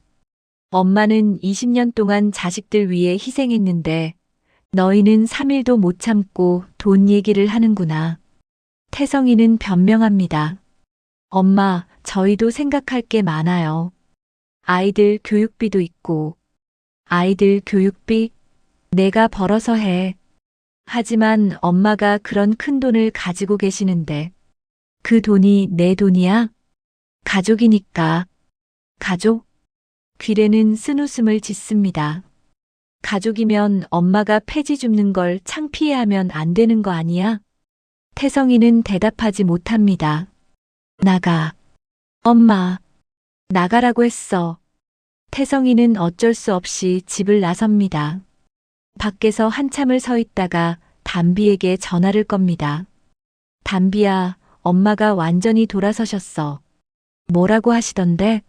엄마는 20년 동안 자식들 위해 희생했는데 너희는 3일도 못 참고 돈 얘기를 하는구나. 태성이는 변명합니다. 엄마, 저희도 생각할 게 많아요. 아이들 교육비도 있고. 아이들 교육비? 내가 벌어서 해. 하지만 엄마가 그런 큰 돈을 가지고 계시는데 그 돈이 내 돈이야? 가족이니까. 가족? 귀래는 쓴웃음을 짓습니다. 가족이면 엄마가 폐지 줍는 걸 창피해하면 안 되는 거 아니야? 태성이는 대답하지 못합니다. 나가. 엄마. 나가라고 했어. 태성이는 어쩔 수 없이 집을 나섭니다. 밖에서 한참을 서 있다가 담비에게 전화를 겁니다. 담비야, 엄마가 완전히 돌아서셨어. 뭐라고 하시던데?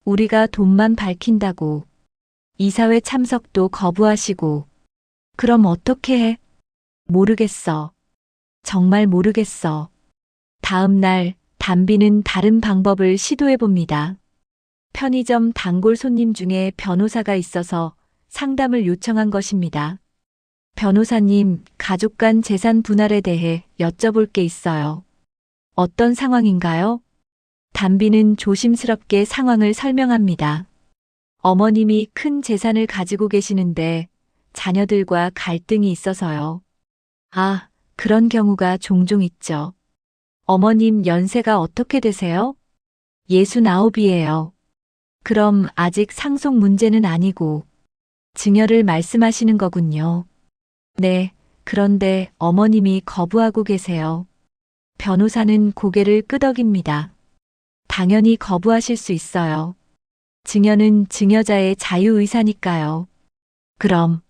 우리가 돈만 밝힌다고. 이사회 참석도 거부하시고. 그럼 어떻게 해? 모르겠어. 정말 모르겠어. 다음 날 담비는 다른 방법을 시도해 봅니다. 편의점 단골 손님 중에 변호사가 있어서 상담을 요청한 것입니다. 변호사님, 가족 간 재산 분할에 대해 여쭤볼 게 있어요. 어떤 상황인가요? 담비는 조심스럽게 상황을 설명합니다. 어머님이 큰 재산을 가지고 계시는데 자녀들과 갈등이 있어서요. 아, 그런 경우가 종종 있죠. 어머님 연세가 어떻게 되세요? 69이에요. 그럼 아직 상속 문제는 아니고 증여를 말씀하시는 거군요. 네, 그런데 어머님이 거부하고 계세요. 변호사는 고개를 끄덕입니다. 당연히 거부하실 수 있어요. 증여는 증여자의 자유의사니까요. 그럼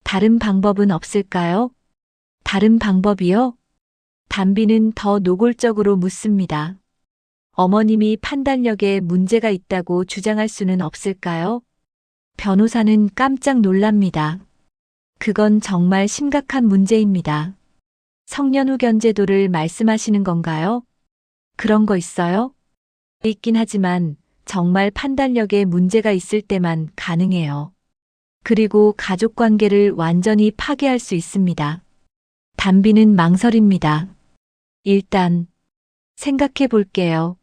다른 방법은 없을까요? 다른 방법이요? 담비는 더 노골적으로 묻습니다. 어머님이 판단력에 문제가 있다고 주장할 수는 없을까요? 변호사는 깜짝 놀랍니다. 그건 정말 심각한 문제입니다. 성년후 견제도를 말씀하시는 건가요? 그런 거 있어요? 있긴 하지만 정말 판단력에 문제가 있을 때만 가능해요. 그리고 가족 관계를 완전히 파괴할 수 있습니다. 담비는 망설입니다. 일단 생각해 볼게요.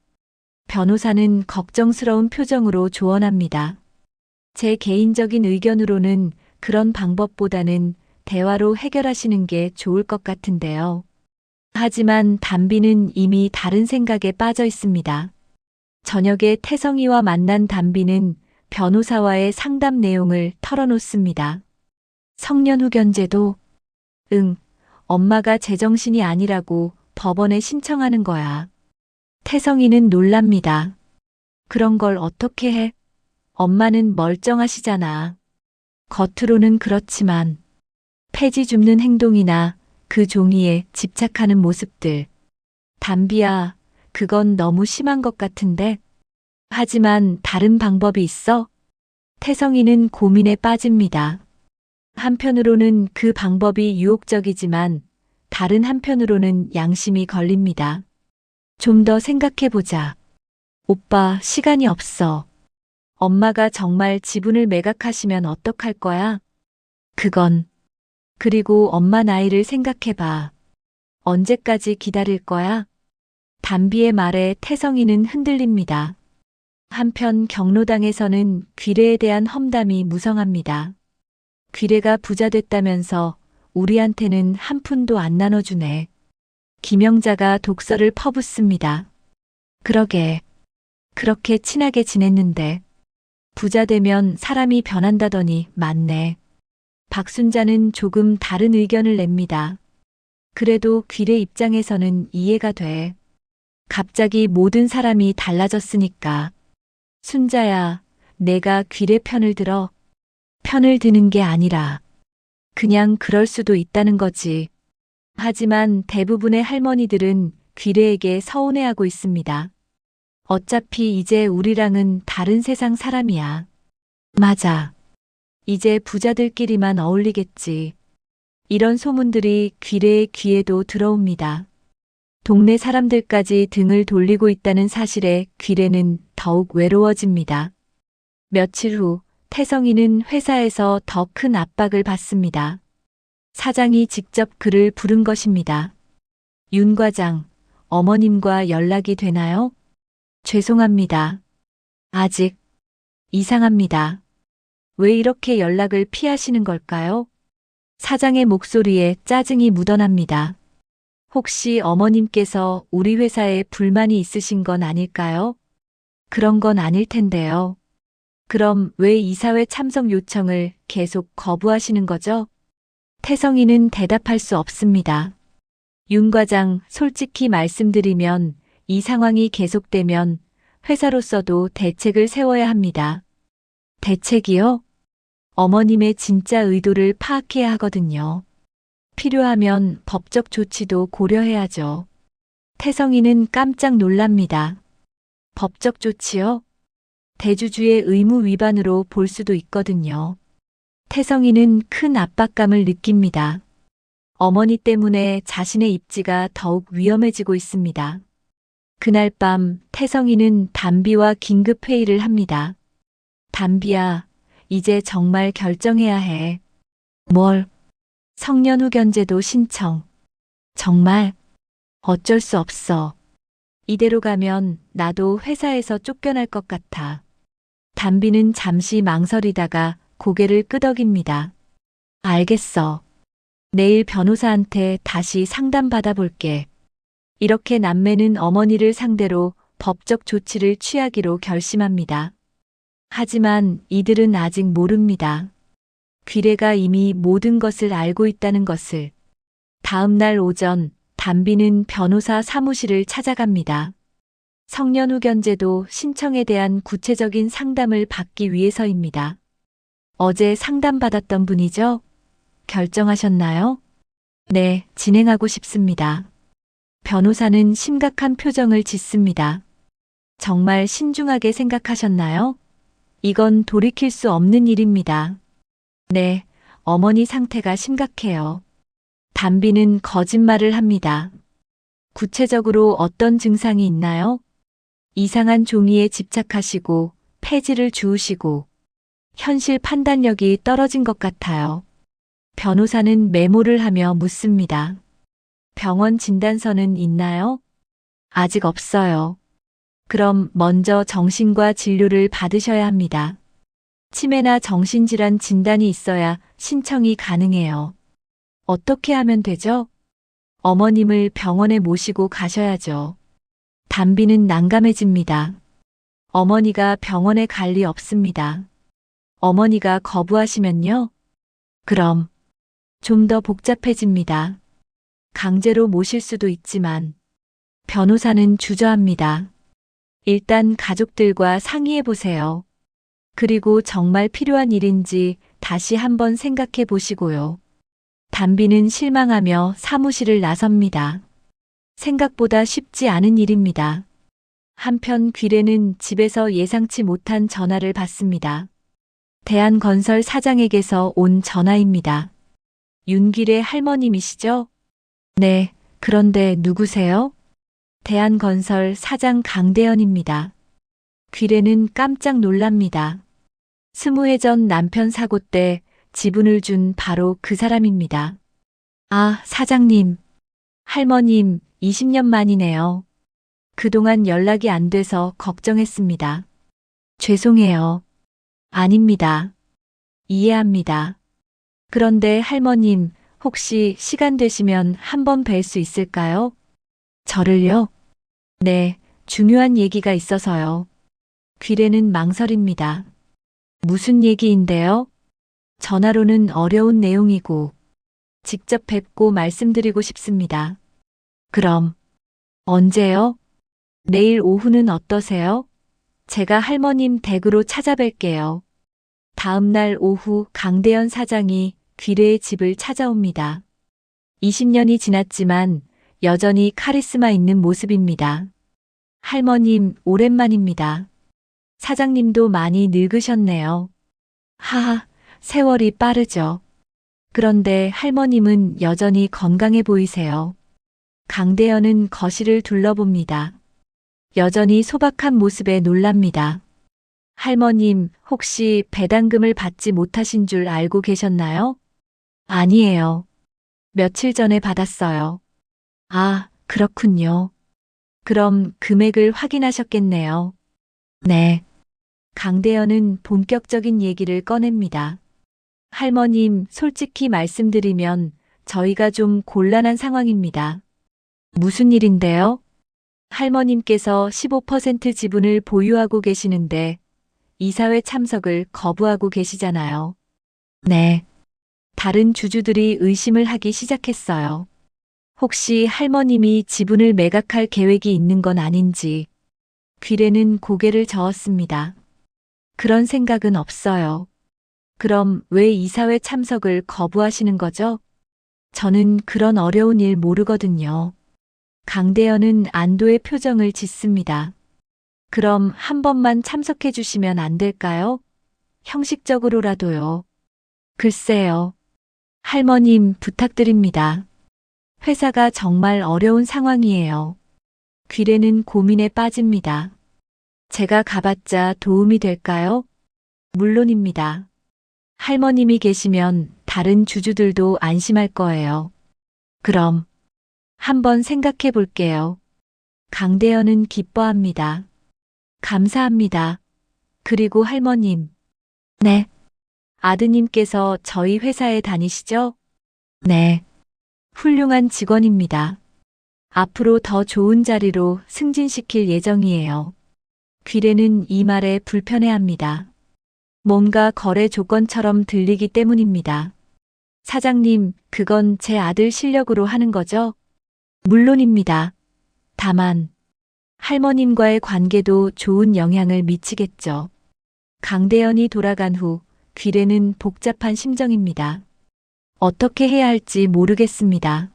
변호사는 걱정스러운 표정으로 조언합니다. 제 개인적인 의견으로는 그런 방법보다는 대화로 해결하시는 게 좋을 것 같은데요. 하지만 담비는 이미 다른 생각에 빠져 있습니다. 저녁에 태성이와 만난 담비는 변호사와의 상담 내용을 털어놓습니다. 성년후 견제도? 응, 엄마가 제정신이 아니라고 법원에 신청하는 거야. 태성이는 놀랍니다. 그런 걸 어떻게 해? 엄마는 멀쩡하시잖아. 겉으로는 그렇지만 폐지 줍는 행동이나 그 종이에 집착하는 모습들. 담비야, 그건 너무 심한 것 같은데. 하지만 다른 방법이 있어? 태성이는 고민에 빠집니다. 한편으로는 그 방법이 유혹적이지만 다른 한편으로는 양심이 걸립니다. 좀 더 생각해보자. 오빠, 시간이 없어. 엄마가 정말 지분을 매각하시면 어떡할 거야? 그리고 엄마 나이를 생각해봐. 언제까지 기다릴 거야? 담비의 말에 태성이는 흔들립니다. 한편 경로당에서는 귀래에 대한 험담이 무성합니다. 귀래가 부자 됐다면서 우리한테는 한 푼도 안 나눠주네. 김영자가 독서를 퍼붓습니다. 그러게. 그렇게 친하게 지냈는데. 부자 되면 사람이 변한다더니 맞네. 박순자는 조금 다른 의견을 냅니다. 그래도 귀래 입장에서는 이해가 돼. 갑자기 모든 사람이 달라졌으니까. 순자야, 내가 귀래 편을 들어. 편을 드는 게 아니라 그냥 그럴 수도 있다는 거지. 하지만 대부분의 할머니들은 귀래에게 서운해하고 있습니다. 어차피 이제 우리랑은 다른 세상 사람이야. 맞아. 이제 부자들끼리만 어울리겠지. 이런 소문들이 귀래의 귀에도 들어옵니다. 동네 사람들까지 등을 돌리고 있다는 사실에 귀래는 더욱 외로워집니다. 며칠 후 태성이는 회사에서 더 큰 압박을 받습니다. 사장이 직접 그를 부른 것입니다. 윤 과장, 어머님과 연락이 되나요? 죄송합니다. 아직 이상합니다. 왜 이렇게 연락을 피하시는 걸까요? 사장의 목소리에 짜증이 묻어납니다. 혹시 어머님께서 우리 회사에 불만이 있으신 건 아닐까요? 그런 건 아닐 텐데요. 그럼 왜 이사회 참석 요청을 계속 거부하시는 거죠? 태성이는 대답할 수 없습니다. 윤 과장, 솔직히 말씀드리면 이 상황이 계속되면 회사로서도 대책을 세워야 합니다. 대책이요? 어머님의 진짜 의도를 파악해야 하거든요. 필요하면 법적 조치도 고려해야죠. 태성이는 깜짝 놀랍니다. 법적 조치요? 대주주의 의무 위반으로 볼 수도 있거든요. 태성이는 큰 압박감을 느낍니다. 어머니 때문에 자신의 입지가 더욱 위험해지고 있습니다. 그날 밤 태성이는 담비와 긴급 회의를 합니다. 담비야, 이제 정말 결정해야 해. 뭘? 성년후 견제도 신청. 정말? 어쩔 수 없어. 이대로 가면 나도 회사에서 쫓겨날 것 같아. 담비는 잠시 망설이다가 고개를 끄덕입니다. 알겠어. 내일 변호사한테 다시 상담 받아볼게. 이렇게 남매는 어머니를 상대로 법적 조치를 취하기로 결심합니다. 하지만 이들은 아직 모릅니다. 귀래가 이미 모든 것을 알고 있다는 것을. 다음 날 오전, 담비는 변호사 사무실을 찾아갑니다. 성년후 견제도 신청에 대한 구체적인 상담을 받기 위해서입니다. 어제 상담받았던 분이죠? 결정하셨나요? 네, 진행하고 싶습니다. 변호사는 심각한 표정을 짓습니다. 정말 신중하게 생각하셨나요? 이건 돌이킬 수 없는 일입니다. 네, 어머니 상태가 심각해요. 담비는 거짓말을 합니다. 구체적으로 어떤 증상이 있나요? 이상한 종이에 집착하시고 폐지를 주우시고 현실 판단력이 떨어진 것 같아요. 변호사는 메모를 하며 묻습니다. 병원 진단서는 있나요? 아직 없어요. 그럼 먼저 정신과 진료를 받으셔야 합니다. 치매나 정신질환 진단이 있어야 신청이 가능해요. 어떻게 하면 되죠? 어머님을 병원에 모시고 가셔야죠. 담비는 난감해집니다. 어머니가 병원에 갈 리 없습니다. 어머니가 거부하시면요? 그럼 좀 더 복잡해집니다. 강제로 모실 수도 있지만 변호사는 주저합니다. 일단 가족들과 상의해 보세요. 그리고 정말 필요한 일인지 다시 한번 생각해 보시고요. 담비는 실망하며 사무실을 나섭니다. 생각보다 쉽지 않은 일입니다. 한편 귀래는 집에서 예상치 못한 전화를 받습니다. 대한건설 사장에게서 온 전화입니다. 윤길의 할머님이시죠? 네, 그런데 누구세요? 대한건설 사장 강대현입니다. 귀래는 깜짝 놀랍니다. 20해 전 남편 사고 때 지분을 준 바로 그 사람입니다. 아, 사장님. 할머님, 20년 만이네요. 그동안 연락이 안 돼서 걱정했습니다. 죄송해요. 아닙니다. 이해합니다. 그런데 할머님, 혹시 시간 되시면 한번 뵐 수 있을까요? 저를요? 네, 중요한 얘기가 있어서요. 귀래는 망설입니다. 무슨 얘기인데요? 전화로는 어려운 내용이고, 직접 뵙고 말씀드리고 싶습니다. 그럼, 언제요? 내일 오후는 어떠세요? 제가 할머님 댁으로 찾아뵐게요. 다음 날 오후 강대현 사장이 귀래의 집을 찾아옵니다. 20년이 지났지만 여전히 카리스마 있는 모습입니다. 할머님, 오랜만입니다. 사장님도 많이 늙으셨네요. 하하, 세월이 빠르죠. 그런데 할머님은 여전히 건강해 보이세요. 강대현은 거실을 둘러봅니다. 여전히 소박한 모습에 놀랍니다. 할머님, 혹시 배당금을 받지 못하신 줄 알고 계셨나요? 아니에요. 며칠 전에 받았어요. 아, 그렇군요. 그럼 금액을 확인하셨겠네요. 네. 강대현은 본격적인 얘기를 꺼냅니다. 할머님, 솔직히 말씀드리면 저희가 좀 곤란한 상황입니다. 무슨 일인데요? 할머님께서 15% 지분을 보유하고 계시는데 이사회 참석을 거부하고 계시잖아요. 네. 다른 주주들이 의심을 하기 시작했어요. 혹시 할머님이 지분을 매각할 계획이 있는 건 아닌지. 귀래는 고개를 저었습니다. 그런 생각은 없어요. 그럼 왜 이사회 참석을 거부하시는 거죠? 저는 그런 어려운 일 모르거든요. 강대현은 안도의 표정을 짓습니다. 그럼 한 번만 참석해 주시면 안 될까요? 형식적으로라도요. 글쎄요. 할머님 부탁드립니다. 회사가 정말 어려운 상황이에요. 귀래는 고민에 빠집니다. 제가 가봤자 도움이 될까요? 물론입니다. 할머님이 계시면 다른 주주들도 안심할 거예요. 그럼 한번 생각해 볼게요. 강대현은 기뻐합니다. 감사합니다. 그리고 할머님. 네. 아드님께서 저희 회사에 다니시죠? 네. 훌륭한 직원입니다. 앞으로 더 좋은 자리로 승진시킬 예정이에요. 귀래는 이 말에 불편해합니다. 뭔가 거래 조건처럼 들리기 때문입니다. 사장님, 그건 제 아들 실력으로 하는 거죠? 물론입니다. 다만, 할머님과의 관계도 좋은 영향을 미치겠죠. 강대현이 돌아간 후 귀래는 복잡한 심정입니다. 어떻게 해야 할지 모르겠습니다.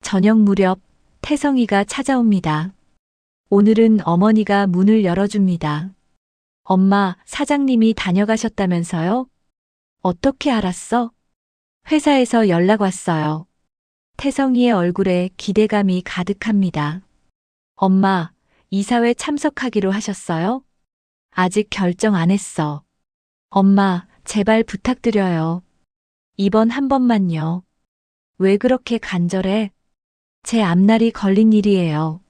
저녁 무렵 태성이가 찾아옵니다. 오늘은 어머니가 문을 열어줍니다. 엄마, 사장님이 다녀가셨다면서요? 어떻게 알았어? 회사에서 연락 왔어요. 태성이의 얼굴에 기대감이 가득합니다. 엄마, 이사회 참석하기로 하셨어요? 아직 결정 안 했어. 엄마, 제발 부탁드려요. 이번 한 번만요. 왜 그렇게 간절해? 제 앞날이 걸린 일이에요.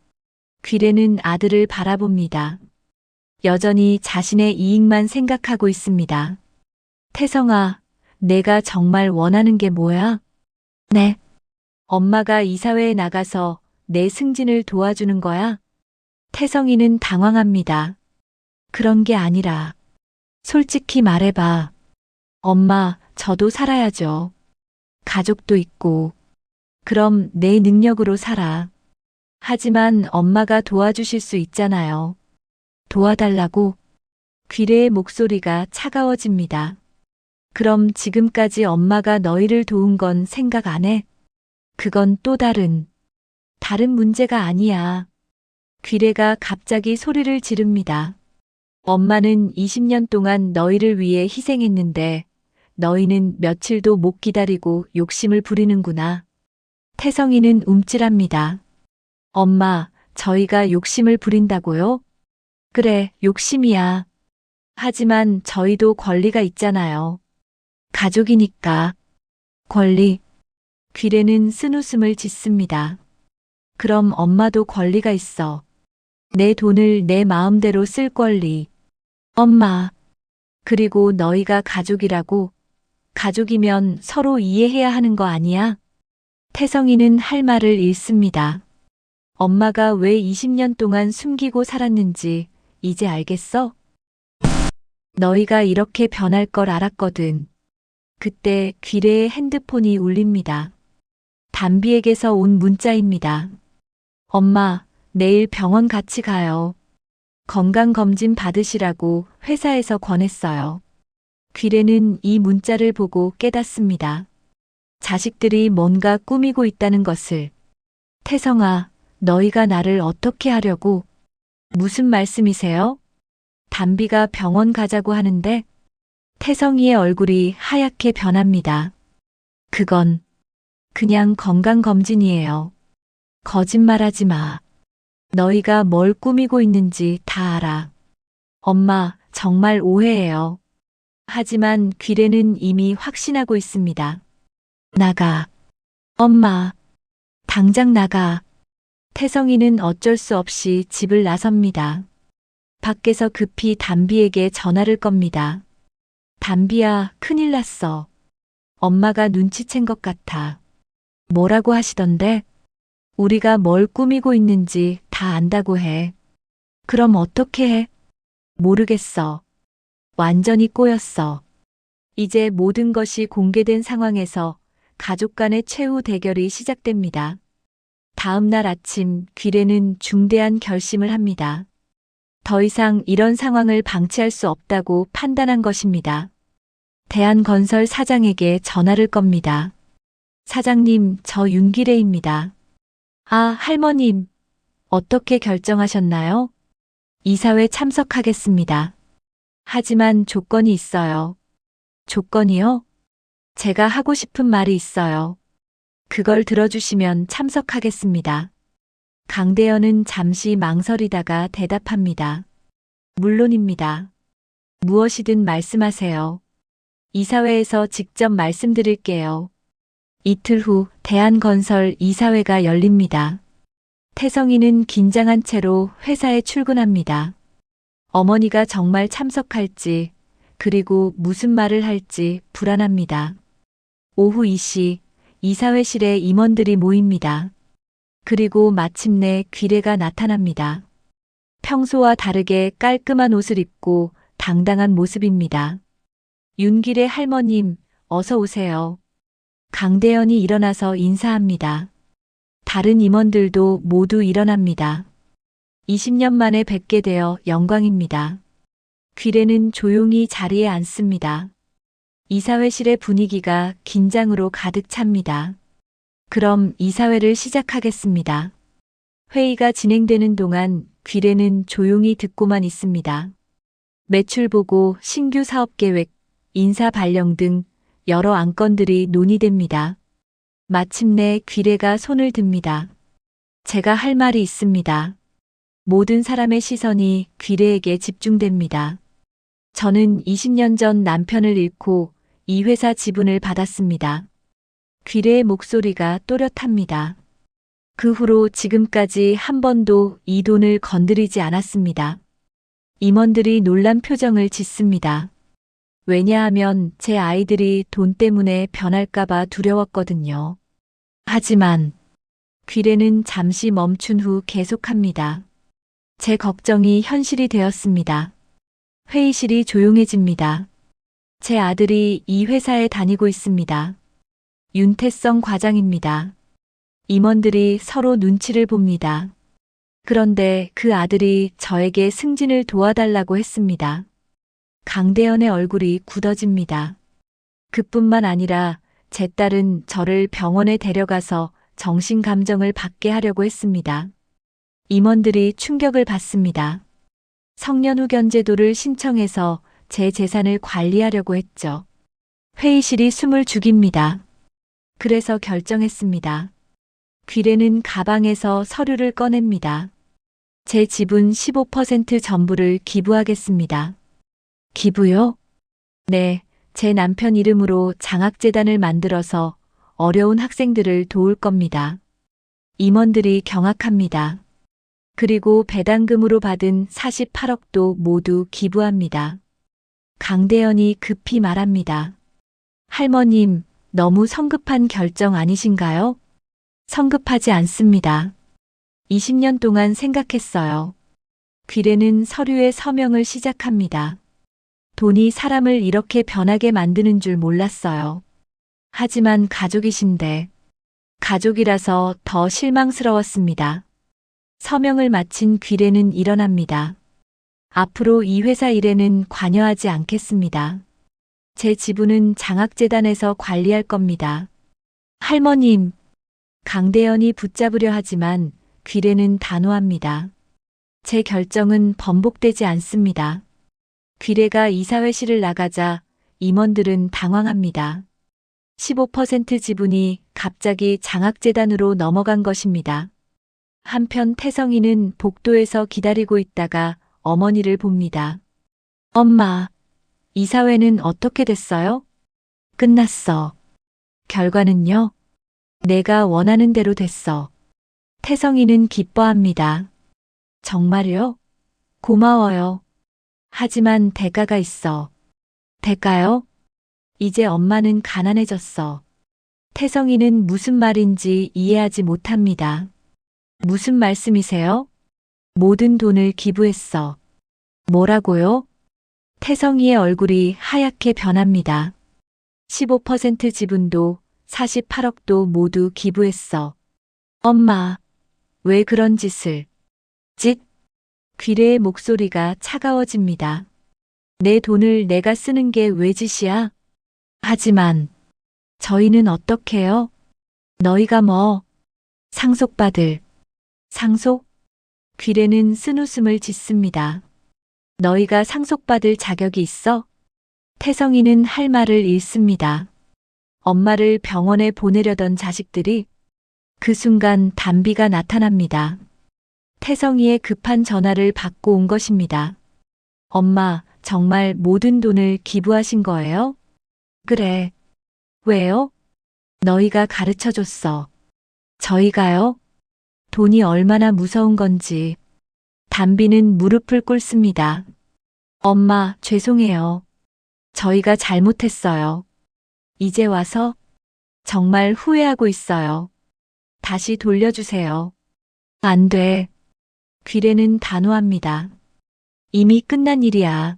귀래는 아들을 바라봅니다. 여전히 자신의 이익만 생각하고 있습니다. 태성아, 내가 정말 원하는 게 뭐야? 네. 엄마가 이사회에 나가서 내 승진을 도와주는 거야? 태성이는 당황합니다. 그런 게 아니라, 솔직히 말해봐. 엄마, 저도 살아야죠. 가족도 있고, 그럼 내 능력으로 살아. 하지만 엄마가 도와주실 수 있잖아요. 도와달라고? 귀래의 목소리가 차가워집니다. 그럼 지금까지 엄마가 너희를 도운 건 생각 안 해? 그건 또 다른 문제가 아니야. 귀래가 갑자기 소리를 지릅니다. 엄마는 20년 동안 너희를 위해 희생했는데 너희는 며칠도 못 기다리고 욕심을 부리는구나. 태성이는 움찔합니다. 엄마, 저희가 욕심을 부린다고요? 그래, 욕심이야. 하지만 저희도 권리가 있잖아요. 가족이니까. 권리. 귀래는 쓴웃음을 짓습니다. 그럼 엄마도 권리가 있어. 내 돈을 내 마음대로 쓸 권리. 엄마. 그리고 너희가 가족이라고. 가족이면 서로 이해해야 하는 거 아니야? 태성이는 할 말을 잃습니다. 엄마가 왜 20년 동안 숨기고 살았는지 이제 알겠어? 너희가 이렇게 변할 걸 알았거든. 그때 귀래의 핸드폰이 울립니다. 담비에게서 온 문자입니다. 엄마, 내일 병원 같이 가요. 건강검진 받으시라고 회사에서 권했어요. 귀래는 이 문자를 보고 깨닫습니다. 자식들이 뭔가 꾸미고 있다는 것을. 태성아, 너희가 나를 어떻게 하려고? 무슨 말씀이세요? 담비가 병원 가자고 하는데? 태성이의 얼굴이 하얗게 변합니다. 그건 그냥 건강검진이에요. 거짓말하지 마. 너희가 뭘 꾸미고 있는지 다 알아. 엄마, 정말 오해해요. 하지만 귀래는 이미 확신하고 있습니다. 나가. 엄마, 당장 나가. 태성이는 어쩔 수 없이 집을 나섭니다. 밖에서 급히 담비에게 전화를 겁니다. 담비야, 큰일 났어. 엄마가 눈치챈 것 같아. 뭐라고 하시던데? 우리가 뭘 꾸미고 있는지 다 안다고 해. 그럼 어떻게 해? 모르겠어. 완전히 꼬였어. 이제 모든 것이 공개된 상황에서 가족 간의 최후 대결이 시작됩니다. 다음 날 아침 귀래는 중대한 결심을 합니다. 더 이상 이런 상황을 방치할 수 없다고 판단한 것입니다. 대한건설 사장에게 전화를 겁니다. 사장님, 저 윤기래입니다. 아, 할머님. 어떻게 결정하셨나요? 이사회 참석하겠습니다. 하지만 조건이 있어요. 조건이요? 제가 하고 싶은 말이 있어요. 그걸 들어주시면 참석하겠습니다. 강대현은 잠시 망설이다가 대답합니다. 물론입니다. 무엇이든 말씀하세요. 이사회에서 직접 말씀드릴게요. 이틀 후 대한건설 이사회가 열립니다. 태성이는 긴장한 채로 회사에 출근합니다. 어머니가 정말 참석할지, 그리고 무슨 말을 할지 불안합니다. 오후 2시 이사회실에 임원들이 모입니다. 그리고 마침내 귀래가 나타납니다. 평소와 다르게 깔끔한 옷을 입고 당당한 모습입니다. 윤기래 할머님, 어서 오세요. 강대현이 일어나서 인사합니다. 다른 임원들도 모두 일어납니다. 20년 만에 뵙게 되어 영광입니다. 귀래는 조용히 자리에 앉습니다. 이사회실의 분위기가 긴장으로 가득 찹니다. 그럼 이사회를 시작하겠습니다. 회의가 진행되는 동안 귀래는 조용히 듣고만 있습니다. 매출 보고, 신규 사업 계획, 인사 발령 등 여러 안건들이 논의됩니다. 마침내 귀래가 손을 듭니다. 제가 할 말이 있습니다. 모든 사람의 시선이 귀래에게 집중됩니다. 저는 20년 전 남편을 잃고 이 회사 지분을 받았습니다. 귀래의 목소리가 또렷합니다. 그 후로 지금까지 한 번도 이 돈을 건드리지 않았습니다. 임원들이 놀란 표정을 짓습니다. 왜냐하면 제 아이들이 돈 때문에 변할까봐 두려웠거든요. 하지만 귀래는 잠시 멈춘 후 계속합니다. 제 걱정이 현실이 되었습니다. 회의실이 조용해집니다. 제 아들이 이 회사에 다니고 있습니다. 윤태성 과장입니다. 임원들이 서로 눈치를 봅니다. 그런데 그 아들이 저에게 승진을 도와달라고 했습니다. 강대현의 얼굴이 굳어집니다. 그뿐만 아니라 제 딸은 저를 병원에 데려가서 정신감정을 받게 하려고 했습니다. 임원들이 충격을 받습니다. 성년후 견제도를 신청해서 제 재산을 관리하려고 했죠. 회의실이 숨을 죽입니다. 그래서 결정했습니다. 귀래는 가방에서 서류를 꺼냅니다. 제 지분 15% 전부를 기부하겠습니다. 기부요? 네, 제 남편 이름으로 장학재단을 만들어서 어려운 학생들을 도울 겁니다. 임원들이 경악합니다. 그리고 배당금으로 받은 48억도 모두 기부합니다. 강대현이 급히 말합니다. 할머님, 너무 성급한 결정 아니신가요? 성급하지 않습니다. 20년 동안 생각했어요. 귀래는 서류에 서명을 시작합니다. 돈이 사람을 이렇게 변하게 만드는 줄 몰랐어요. 하지만 가족이신데, 가족이라서 더 실망스러웠습니다. 서명을 마친 귀래는 일어납니다. 앞으로 이 회사 일에는 관여하지 않겠습니다. 제 지분은 장학재단에서 관리할 겁니다. 할머님, 강대현이 붙잡으려 하지만 귀래는 단호합니다. 제 결정은 번복되지 않습니다. 귀래가 이사회실을 나가자 임원들은 당황합니다. 15% 지분이 갑자기 장학재단으로 넘어간 것입니다. 한편 태성이는 복도에서 기다리고 있다가 어머니를 봅니다. 엄마, 이사회는 어떻게 됐어요? 끝났어. 결과는요? 내가 원하는 대로 됐어. 태성이는 기뻐합니다. 정말요? 고마워요. 하지만 대가가 있어. 대가요? 이제 엄마는 가난해졌어. 태성이는 무슨 말인지 이해하지 못합니다. 무슨 말씀이세요? 모든 돈을 기부했어. 뭐라고요? 태성이의 얼굴이 하얗게 변합니다. 15% 지분도 48억도 모두 기부했어. 엄마, 왜 그런 짓을? 짓? 귀래의 목소리가 차가워집니다. 내 돈을 내가 쓰는 게 왜 짓이야? 하지만 저희는 어떡해요? 너희가 뭐? 상속받을. 상속? 귀래는 쓴웃음을 짓습니다. 너희가 상속받을 자격이 있어? 태성이는 할 말을 잃습니다. 엄마를 병원에 보내려던 자식들이 그 순간 담비가 나타납니다. 태성이의 급한 전화를 받고 온 것입니다. 엄마, 정말 모든 돈을 기부하신 거예요? 그래. 왜요? 너희가 가르쳐줬어. 저희가요? 돈이 얼마나 무서운 건지. 담비는 무릎을 꿇습니다. 엄마, 죄송해요. 저희가 잘못했어요. 이제 와서 정말 후회하고 있어요. 다시 돌려주세요. 안 돼. 귀래는 단호합니다. 이미 끝난 일이야.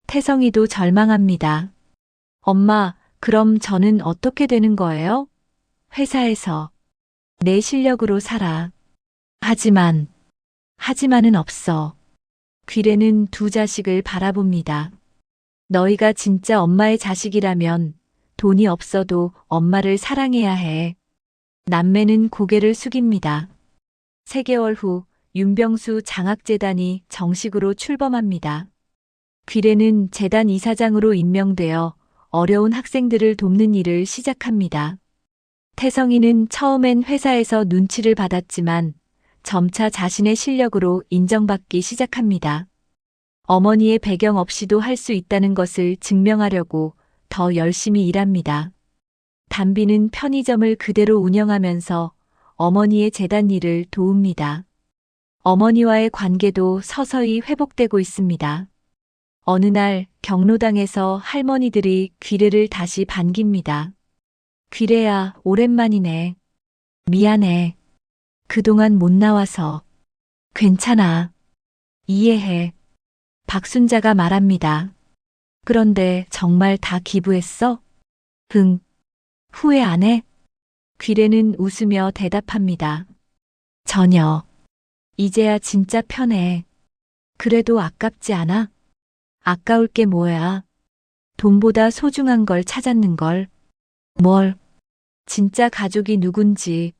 태성이도 절망합니다. 엄마, 그럼 저는 어떻게 되는 거예요? 회사에서 내 실력으로 살아. 하지만은 없어. 귀래는 두 자식을 바라봅니다. 너희가 진짜 엄마의 자식이라면 돈이 없어도 엄마를 사랑해야 해. 남매는 고개를 숙입니다. 3개월 후 윤병수 장학재단이 정식으로 출범합니다. 귀래는 재단 이사장으로 임명되어 어려운 학생들을 돕는 일을 시작합니다. 태성이는 처음엔 회사에서 눈치를 받았지만 점차 자신의 실력으로 인정받기 시작합니다. 어머니의 배경 없이도 할 수 있다는 것을 증명하려고 더 열심히 일합니다. 담비는 편의점을 그대로 운영하면서 어머니의 재단 일을 도웁니다. 어머니와의 관계도 서서히 회복되고 있습니다. 어느 날 경로당에서 할머니들이 귀래를 다시 반깁니다. 귀래야, 오랜만이네. 미안해. 그동안 못 나와서. 괜찮아. 이해해. 박순자가 말합니다. 그런데 정말 다 기부했어? 후회 안 해? 귀래는 웃으며 대답합니다. 전혀. 이제야 진짜 편해. 그래도 아깝지 않아? 아까울 게 뭐야? 돈보다 소중한 걸 찾았는걸. 뭘? 진짜 가족이 누군지.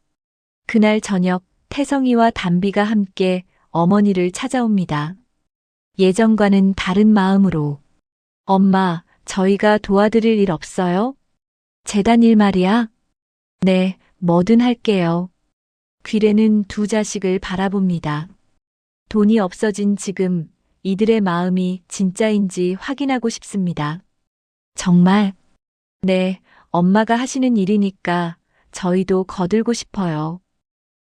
그날 저녁 태성이와 담비가 함께 어머니를 찾아옵니다. 예전과는 다른 마음으로. 엄마, 저희가 도와드릴 일 없어요? 재단 일 말이야? 네, 뭐든 할게요. 귀래는 두 자식을 바라봅니다. 돈이 없어진 지금 이들의 마음이 진짜인지 확인하고 싶습니다. 정말? 네, 엄마가 하시는 일이니까 저희도 거들고 싶어요.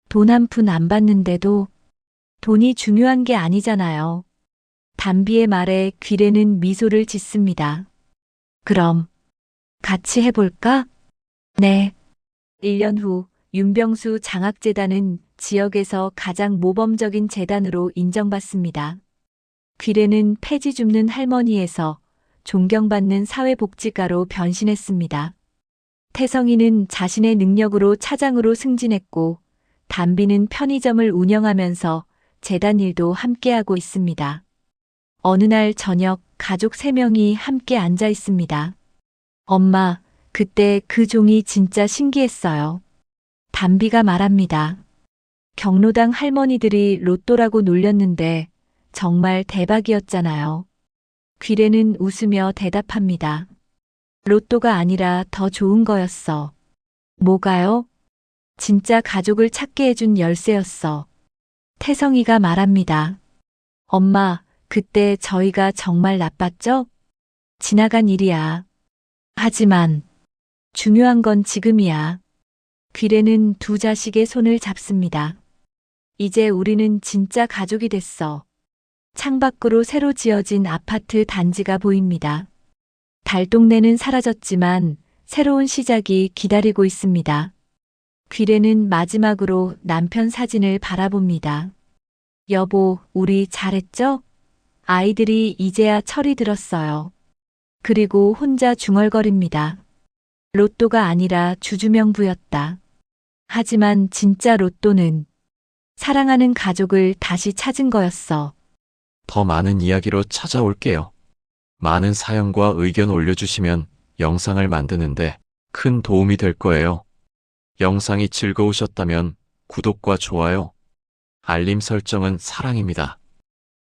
돈 한 푼 안 받는데도 돈이 중요한 게 아니잖아요. 담비의 말에 귀래는 미소를 짓습니다. 그럼 같이 해볼까? 네. 1년 후 윤병수 장학재단은 지역에서 가장 모범적인 재단으로 인정받습니다. 귀래는 폐지 줍는 할머니에서 존경받는 사회복지가로 변신했습니다. 태성이는 자신의 능력으로 차장으로 승진했고 담비는 편의점을 운영하면서 재단 일도 함께하고 있습니다. 어느 날 저녁 가족 3명이 함께 앉아 있습니다. 엄마, 그때 그 종이 진짜 신기했어요. 담비가 말합니다. 경로당 할머니들이 로또라고 놀렸는데 정말 대박이었잖아요. 귀래는 웃으며 대답합니다. 로또가 아니라 더 좋은 거였어. 뭐가요? 진짜 가족을 찾게 해준 열쇠였어. 태성이가 말합니다. 엄마, 그때 저희가 정말 나빴죠? 지나간 일이야. 하지만 중요한 건 지금이야. 귀래는 두 자식의 손을 잡습니다. 이제 우리는 진짜 가족이 됐어. 창밖으로 새로 지어진 아파트 단지가 보입니다. 달동네는 사라졌지만 새로운 시작이 기다리고 있습니다. 귀래는 마지막으로 남편 사진을 바라봅니다. 여보, 우리 잘했죠? 아이들이 이제야 철이 들었어요. 그리고 혼자 중얼거립니다. 로또가 아니라 주주명부였다. 하지만 진짜 로또는 사랑하는 가족을 다시 찾은 거였어. 더 많은 이야기로 찾아올게요. 많은 사연과 의견 올려주시면 영상을 만드는데 큰 도움이 될 거예요. 영상이 즐거우셨다면 구독과 좋아요, 알림 설정은 사랑입니다.